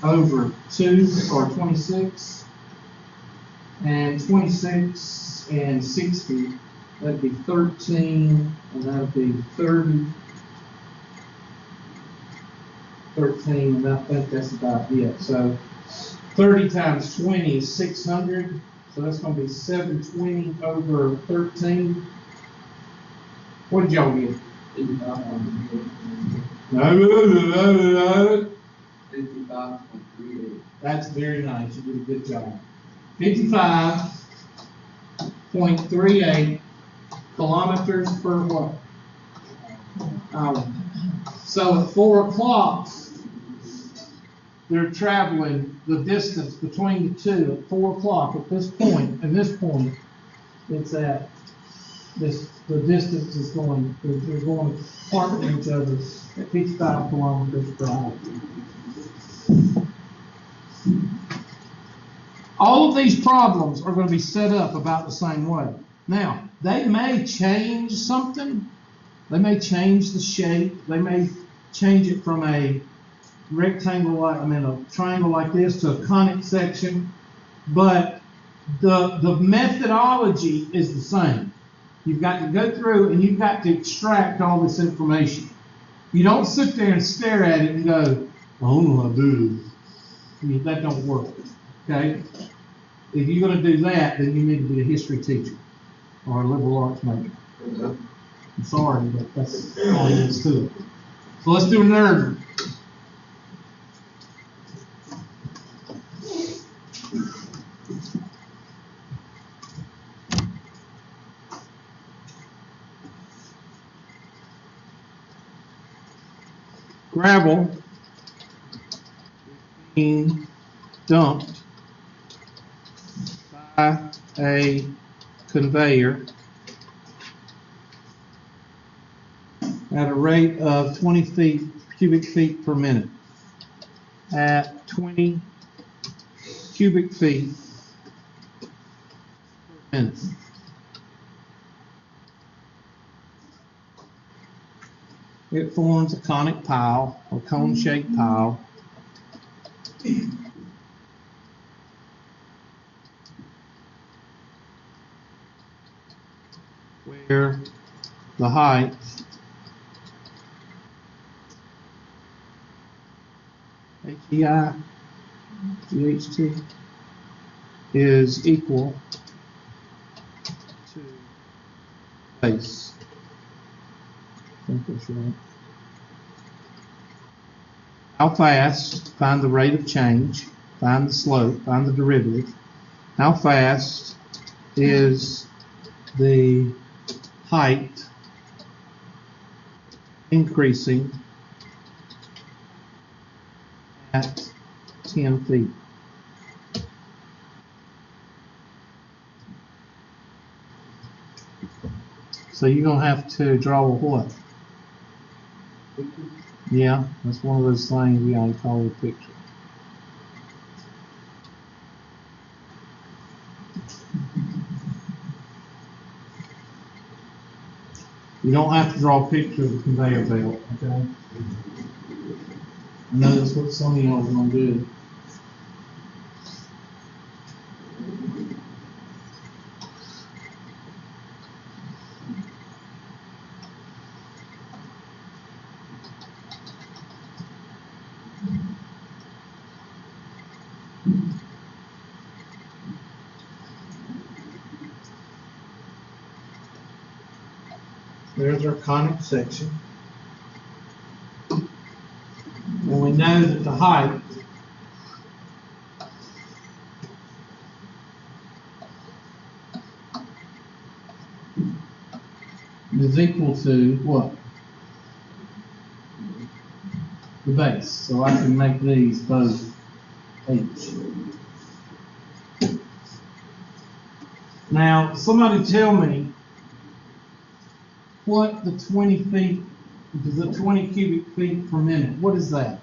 over 2, or 26. And 26 and 60, that'd be 13, and that'd be 30. 13, and I think that's about it. So 30 times 20 is 600. So that's going to be 720 over 13. What did y'all get? 55.38. That's very nice. You did a good job. 55.38 kilometers per what? Hour. So at 4 o'clock, they're traveling the distance between the two at 4 o'clock at this point, and this point, it's at this, the distance is going, they're going apart from each other at 55 kilometers per hour. All of these problems are going to be set up about the same way. Now, they may change something. They may change the shape. They may change it from a rectangle, a triangle like this to a conic section. But the methodology is the same. You've got to go through and you've got to extract all this information. You don't sit there and stare at it and go, I don't know how to do this. That don't work. Okay? If you're going to do that, then you need to be a history teacher or a liberal arts major. I'm sorry, but that's all there is to it. So let's do a nerd. Gravel being dumped by a conveyor at a rate of 20 cubic feet per minute. at 20 cubic feet per minute. It forms a conic pile or cone-shaped pile. Where the height HEI/GHT is equal to base. I think that's right. How fast? Find the rate of change. Find the slope. Find the derivative. How fast is the height increasing at 10 feet? So you're going to have to draw a what? Yeah, that's one of those things we ought to call a picture. You don't have to draw a picture of the conveyor belt, okay? I know that's what some of y'all are going to do. There's our conic section. And we know that the height is equal to what? The base. So I can make these both H. Now, somebody tell me what the 20 feet, the 20 cubic feet per minute, what is that?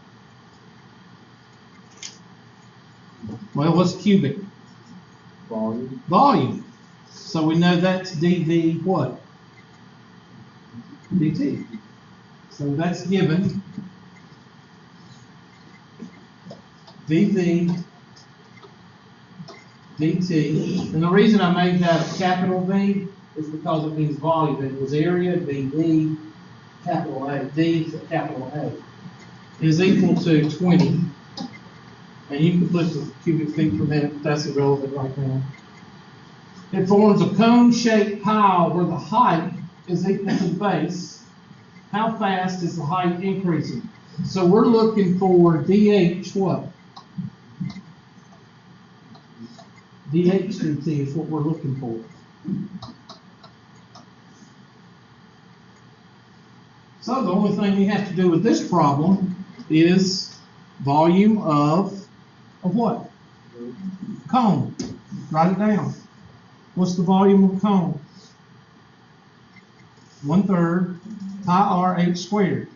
Well, what's cubic? Volume. Volume. So we know that's dV what? dt. So that's given dV dt. And the reason I made that a capital V is because it means volume. It was area, dV, capital A, D, capital A, is equal to 20. And you can put the cubic feet per minute, but that's irrelevant right now. It forms a cone-shaped pile where the height is equal to the base. How fast is the height increasing? So we're looking for dH what? dH dt is what we're looking for. So the only thing we have to do with this problem is volume of what? Cone. Write it down. What's the volume of cone? 1/3 pi r h squared.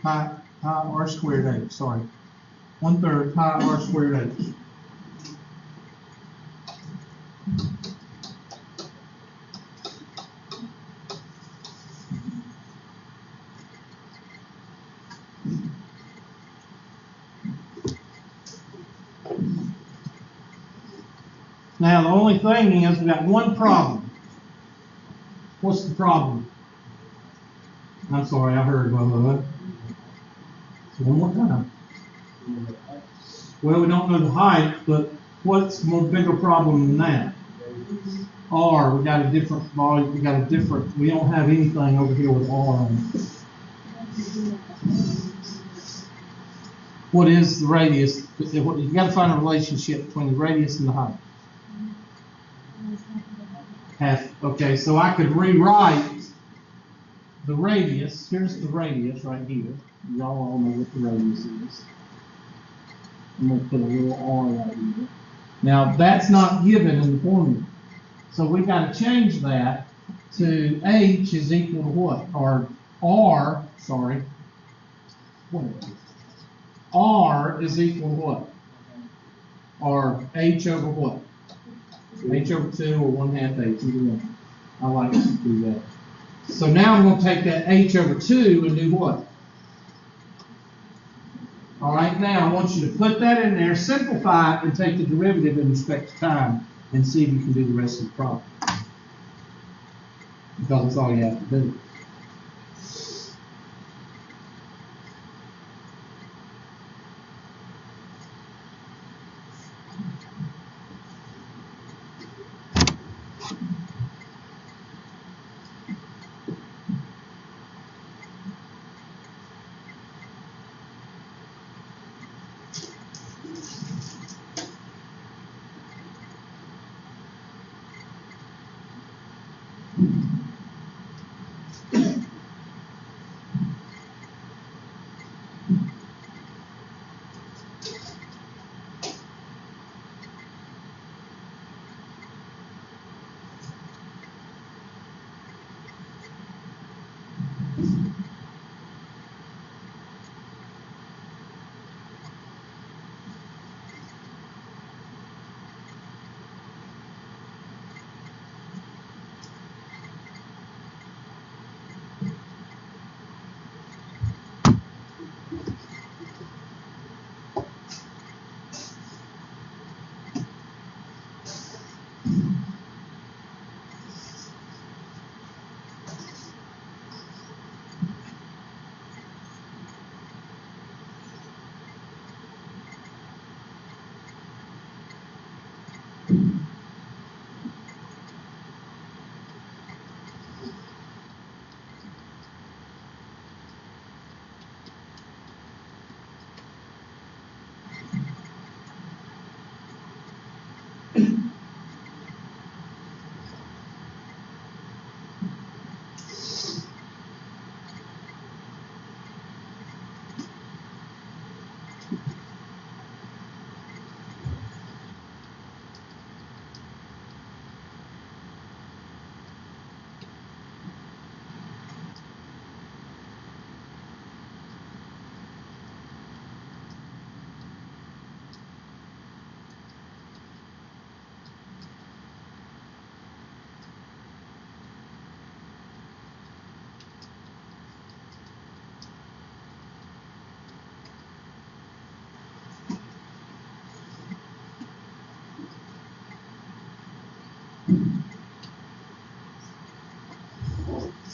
Pi r squared h, sorry. 1/3 pi r squared h. Now the only thing is we got one problem. What's the problem? I'm sorry, I heard blah, blah, blah. So one more time. Well, we don't know the height, but what's more bigger problem than that? R, we got a different volume, we don't have anything over here with R on it. What is the radius? You got to find a relationship between the radius and the height. Half. Okay, so I could rewrite the radius. Here's the radius right here. Y'all all know what the radius is. I'm going to put a little R right here. Now, that's not given in the formula. So we've got to change that to H is equal to what? Or R, sorry, 12. R is equal to what? Or H over what? H over 2 or 1/2 H, either one. I like to do that. So now I'm going to take that H over 2 and do what? All right, now I want you to put that in there, simplify it, and take the derivative in respect to time, and see if you can do the rest of the problem. Because that's all you have to do.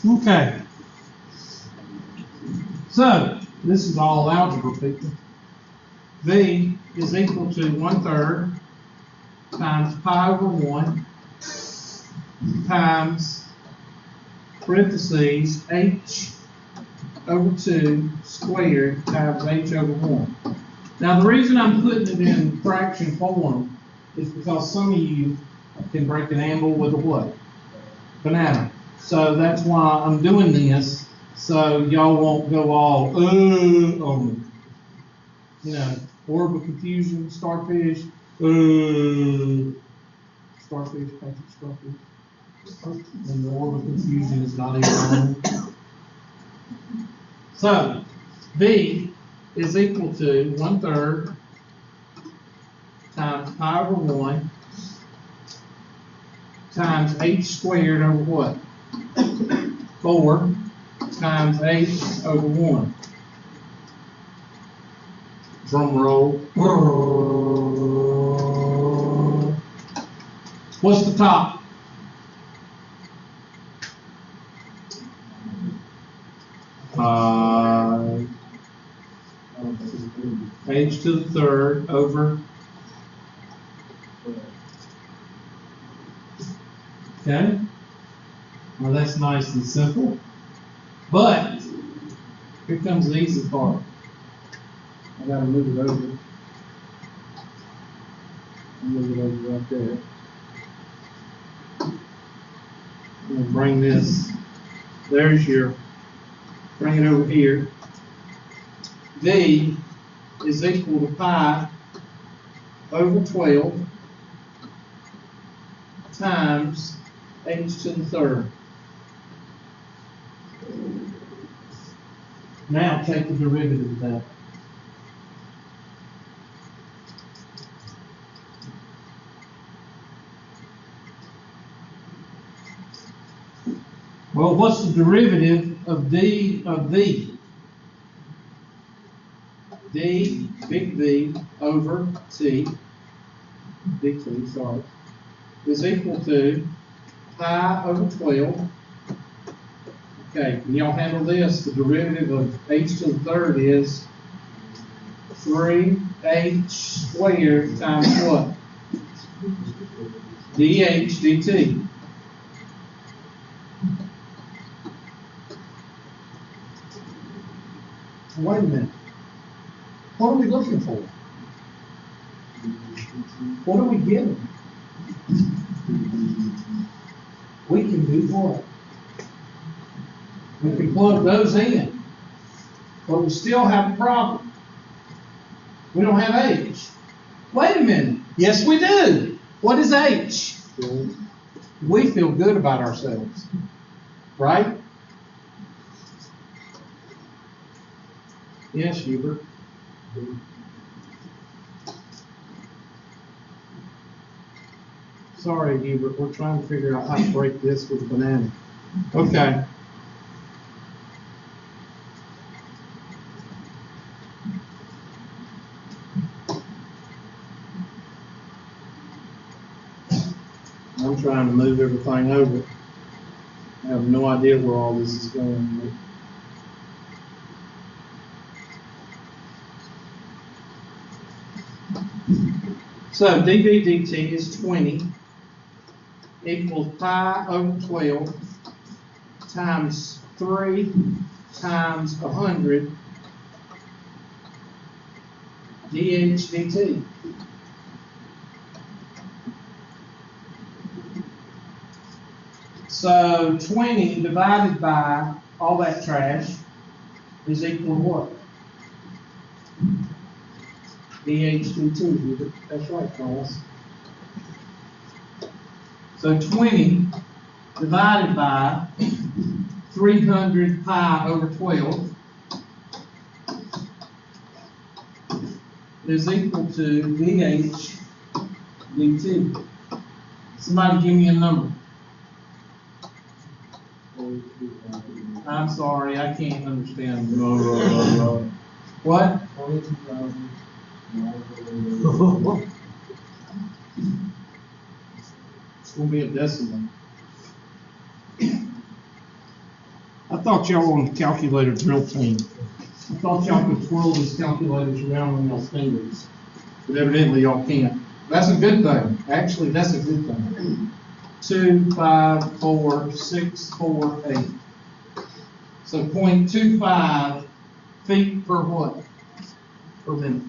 Okay. So, this is all algebra, people. V is equal to 1/3 times pi over 1 times parentheses H over 2 squared times H over 1. Now, the reason I'm putting it in fraction form is because some of you can break an amble with a what? Banana. So that's why I'm doing this, so y'all won't go all, on me. You know, orb of confusion, starfish, starfish, Patrick starfish. And the orb of confusion is not even on. So, V is equal to 1/3 times pi over 1 times H squared over what? 4 times H over 1. Drum roll. What's the top? H to the third over. Okay. Well, that's nice and simple. But here comes the easy part. I gotta move it over. Move it over right there. I'm gonna bring this. There's your. Bring it over here. V is equal to pi over 12 times H to the third. Now take the derivative of that. Well, what's the derivative of d of v? D, big V, over T, big T, sorry, is equal to pi over 12. Okay, can y'all handle this? The derivative of h to the third is 3h squared times what? dh dt. Wait a minute. What are we looking for? What are we getting? We can do what? We can plug those in. But we still have a problem. We don't have H. Wait a minute. Yes, we do. What is H? We feel good about ourselves. Right? Yes, Hubert. Sorry, Hubert, we're trying to figure out how to break this with a banana. Okay. I'm trying to move everything over. I have no idea where all this is going. So dv dt is 20 equals pi over 12 times 3 times 100 dh dt. So 20 divided by all that trash is equal to what? dh dt. That's right, Carlos. So 20 divided by 300 pi over 12 is equal to dh dt. Somebody give me a number. I'm sorry, I can't understand. What? It's going to be a decimal. I thought y'all were on the calculator drill team. I thought y'all could twirl these calculators around on y'all's fingers. But evidently y'all can't. That's a good thing. Actually, that's a good thing. 2, 5, 4, 6, 4, 8. So 0.25 feet per what? Per minute.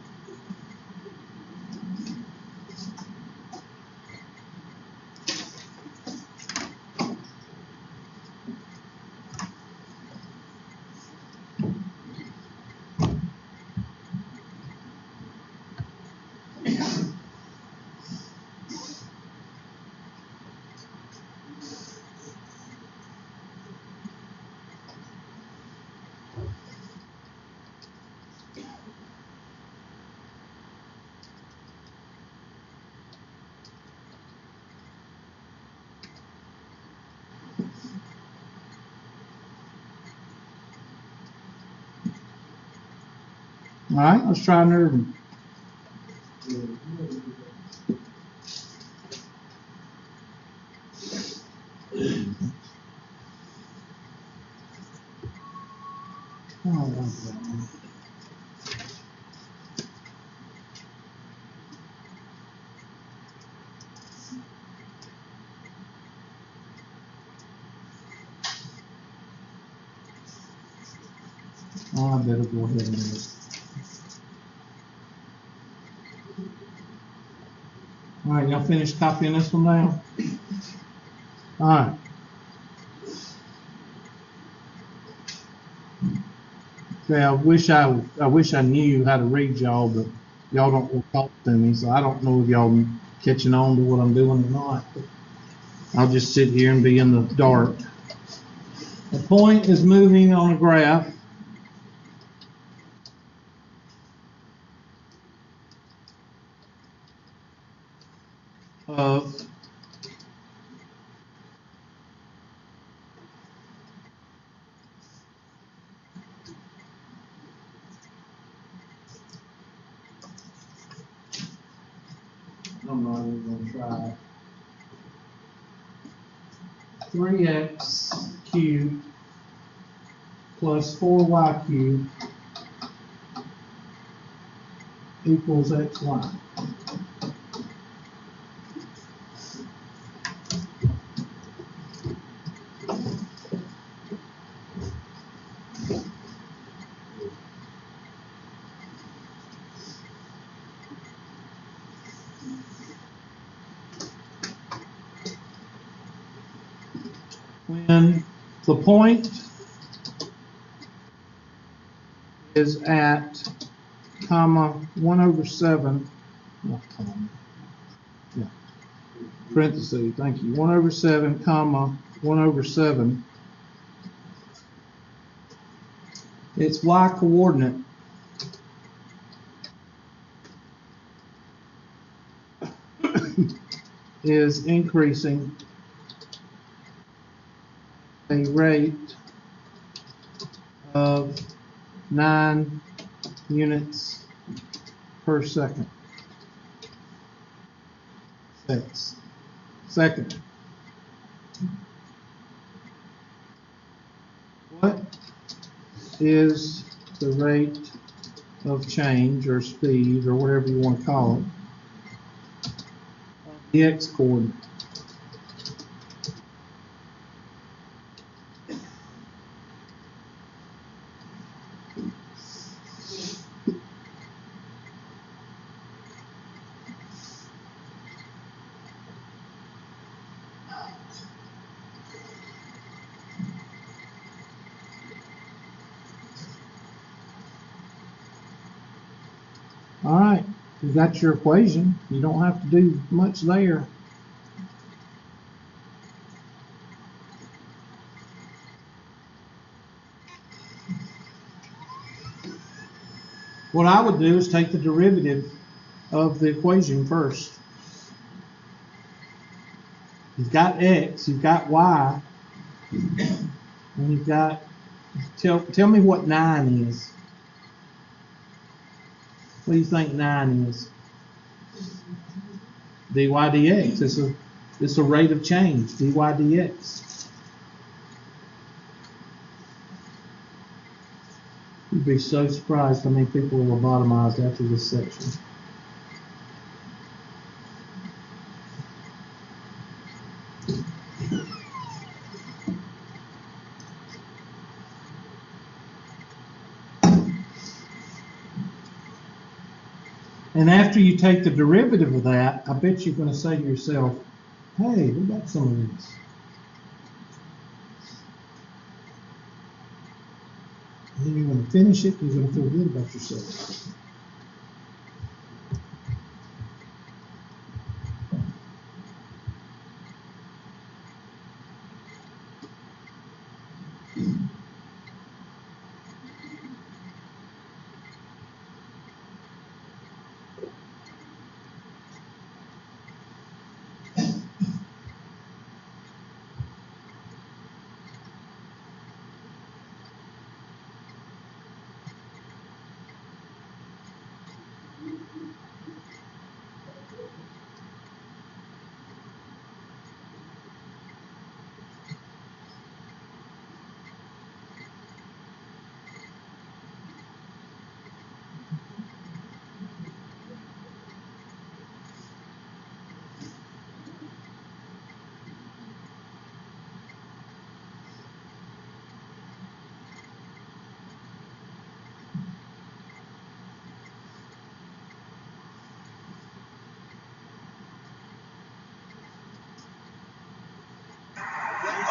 All right, let's try nerving. I better go ahead and do it. All right, y'all finished copying this one down? All right. Okay, I wish I knew how to read y'all, but y'all don't talk to me, so I don't know if y'all catching on to what I'm doing or not. I'll just sit here and be in the dark. The point is moving on a graph of I'm not even gonna try. 3x cubed plus 4y cubed equals xy. When the point is at comma 1/7, not comma, yeah, parentheses, thank you, 1/7 comma 1/7, its y coordinate is increasing a rate of 9 units per second. Second. What is the rate of change or speed or whatever you want to call it of the x coordinate? All right, you got your equation. You don't have to do much there. What I would do is take the derivative of the equation first. You've got x, you've got y, and you've got, tell me what 9 is. What do you think 9 is? dy dx. It's a rate of change, dy dx. You'd be so surprised how many people are lobotomized after this section. And after you take the derivative of that, I bet you're going to say to yourself, hey, we got some of this. And then you're going to finish it, and you're going to feel good about yourself.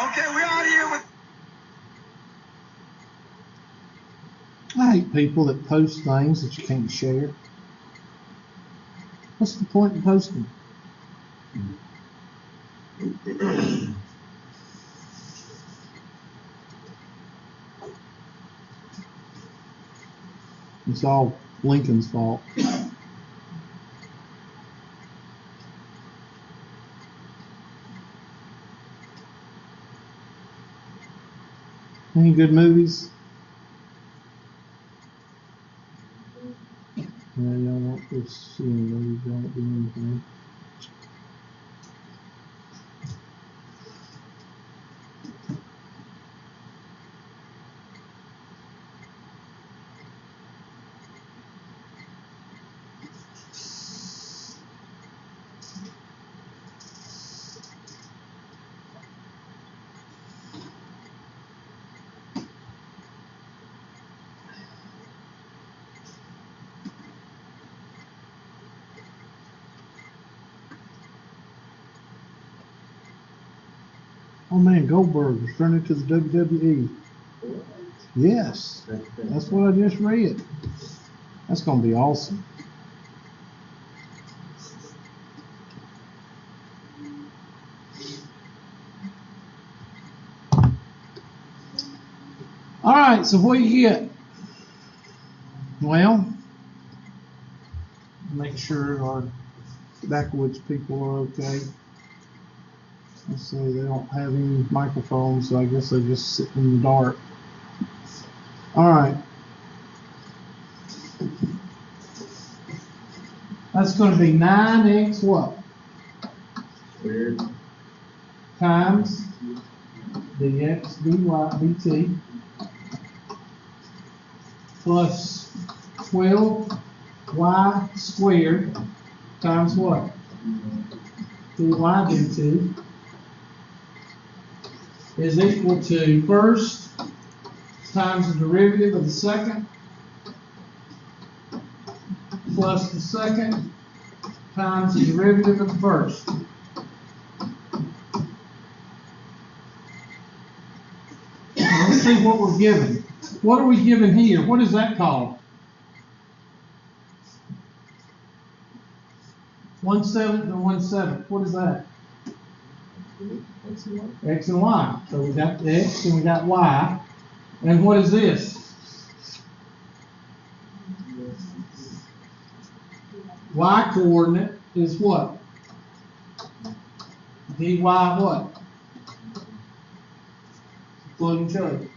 Okay, we're out here with. I hate people that post things that you can't share. What's the point in posting? It's all Lincoln's fault. Any good movies? Yeah, y'all don't go see any movies. Y'all don't do anything. Oh man, Goldberg is turning to the WWE. Yes, that's what I just read. That's gonna be awesome. All right, so what do you get? Well, make sure our backwoods people are okay. Let's say they don't have any microphones, so I guess they just sit in the dark. All right. That's going to be 9x what? Weird. Times dx dy dt plus 12y squared times what? dy dt is equal to first times the derivative of the second plus the second times the derivative of the first. Now let's see what we're given. What are we given here? What is that called? 1/7 and 1/7. What is that? X and Y. So we got X and we got Y. And what is this? Y coordinate is what? dy what? Plug and chug.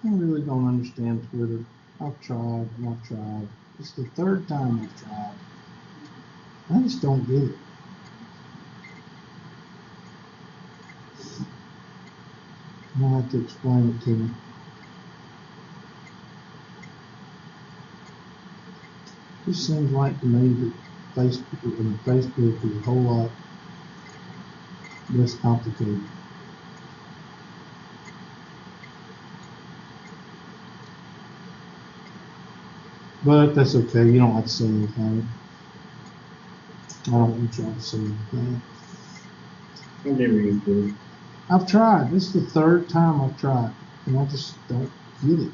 I really don't understand Twitter. I've tried and I've tried. It's the third time I've tried. I just don't get it. You'll have to explain it to me. It just seems like to me that Facebook is a whole lot less complicated. But that's okay. You don't have to say anything. I don't want y'all to say anything. I never used it. I've tried. This is the third time I've tried, and I just don't get it.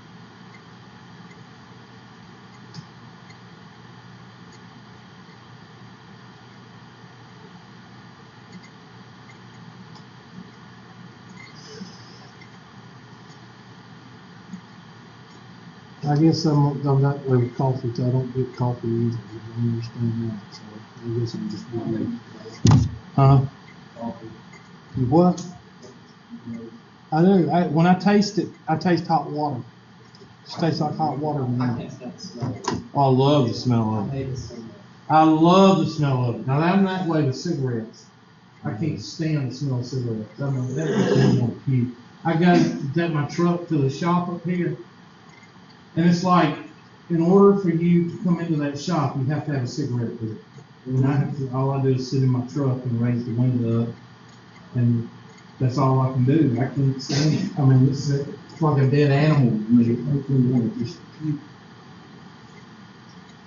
I guess I'm that way with coffee, so I don't get coffee easily. I understand that, so I guess I'm just being. Huh? You what? I do. When I taste it, I taste hot water. It tastes like hot water to I me. can't stand the smell. Oh, I love the smell I of it. hate the smell. I love the smell of it. Now I'm that way with cigarettes. I can't stand the smell of cigarettes. I mean, that makes me want to puke. I go to take my truck to the shop up here, and it's like, in order for you to come into that shop, you have to have a cigarette with it. And I have to, all I do is sit in my truck and raise the window up, and that's all I can do. I can't stand it. I mean, it's like a dead animal to me. It makes me want to just puke.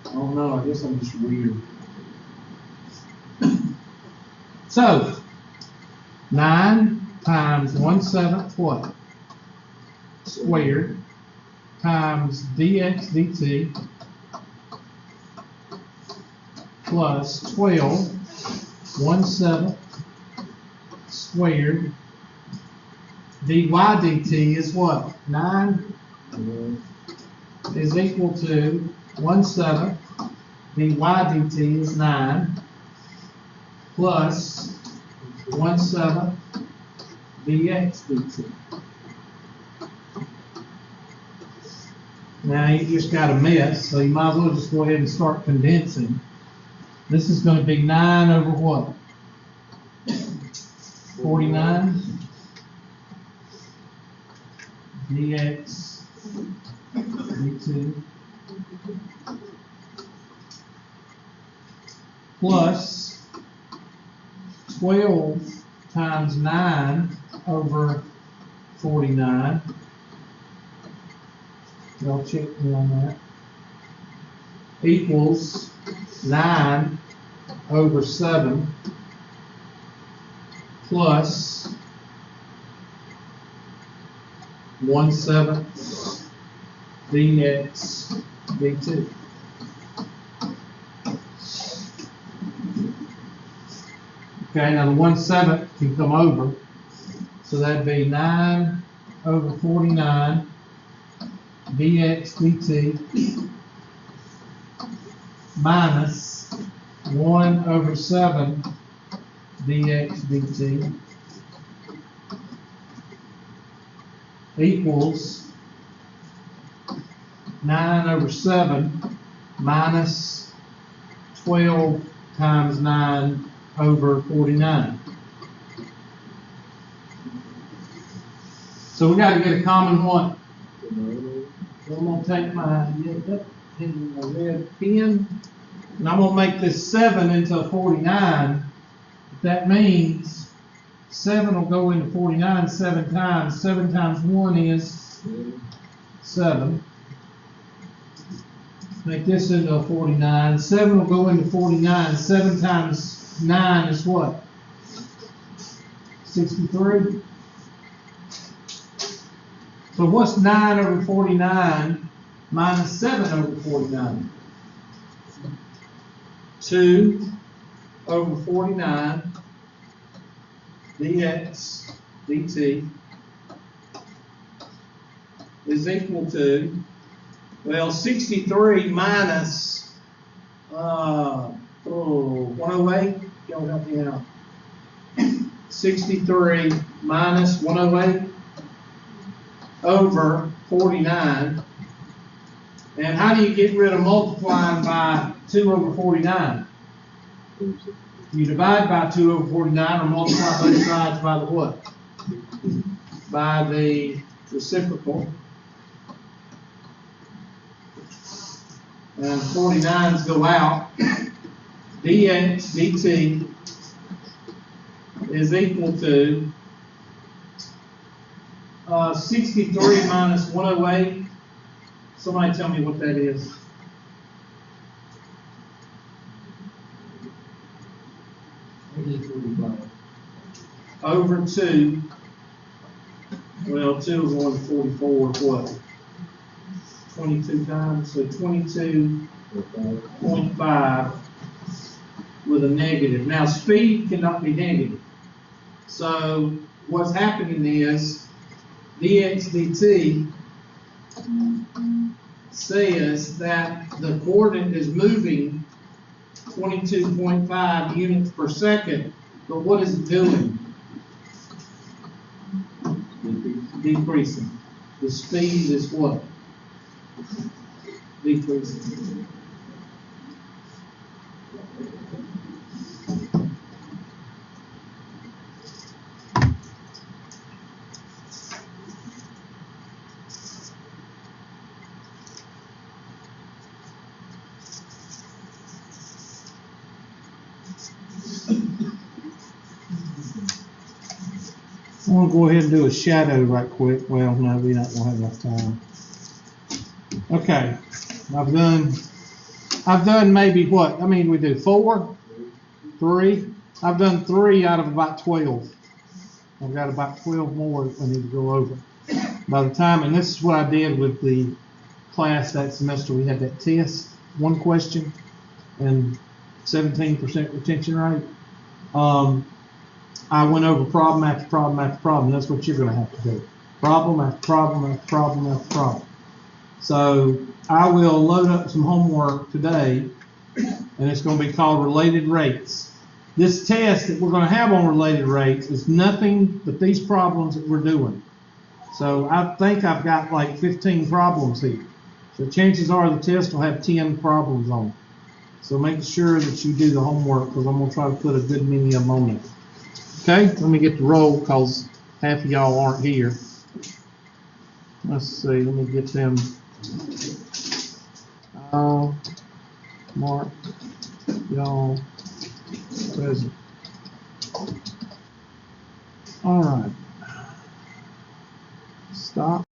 I don't know. I guess I'm just weird. So, 9 times 1/7 what? Squared times dx dt plus 12 1/7 squared dy dt is what? 9 is equal to 1/7 dy dt is 9 plus 1/7 dx dt. Now you just got a mess, so you might as well just go ahead and start condensing. This is going to be 9 over what? 49 dx dt plus 12 times 9 over 49. Y'all check me on that. Equals 9 over 7 plus 1/7 dx dt. Okay, now the 1/7 can come over, so that'd be 9 over 49 dx dt minus 1 over 7 dx dt equals 9 over 7 minus 12 times 9 over 49. So we got to get a common one. So I'm going to take my red pen, and I'm going to make this 7 into a 49. That means 7 will go into 49 7 times. 7 times 1 is 7. Make this into a 49. 7 will go into 49. 7 times 9 is what? 63. So what's 9 over 49 minus 7 over 49? 2 over 49 dx dt is equal to, well, 63 minus 108. Y'all help me out. 63 minus 108 over 49. And how do you get rid of multiplying by 2 over 49? You divide by 2 over 49 or multiply both sides by the what? By the reciprocal. And 49s go out. Dx dt is equal to 63 minus 108. Somebody tell me what that is. Over 2. Well, 2 is 1 to 44 is what? 22 times. So 22.5 with a negative. Now speed cannot be negative. So what's happening is dx dt says that the coordinate is moving 22.5 units per second, but what is it doing? Decreasing. The speed is what? Decreasing. I want to go ahead and do a shadow right quick. Well, no, we're not gonna have enough time. Okay, I've done maybe what? I mean, we do 4, 3. I've done 3 out of about 12. I've got about 12 more I need to go over. By the time, and this is what I did with the class that semester. We had that test, 1 question, and 17% retention rate. I went over problem after problem after problem. That's what you're going to have to do. Problem after problem after problem after problem. So I will load up some homework today, and it's going to be called related rates. This test that we're going to have on related rates is nothing but these problems that we're doing. So I think I've got like 15 problems here. So chances are the test will have 10 problems on it. So make sure that you do the homework, because I'm going to try to put a good many of them on there. Okay, let me get the roll because half of y'all aren't here. Let's see, let me get them. Mark, y'all, present. All right. Stop.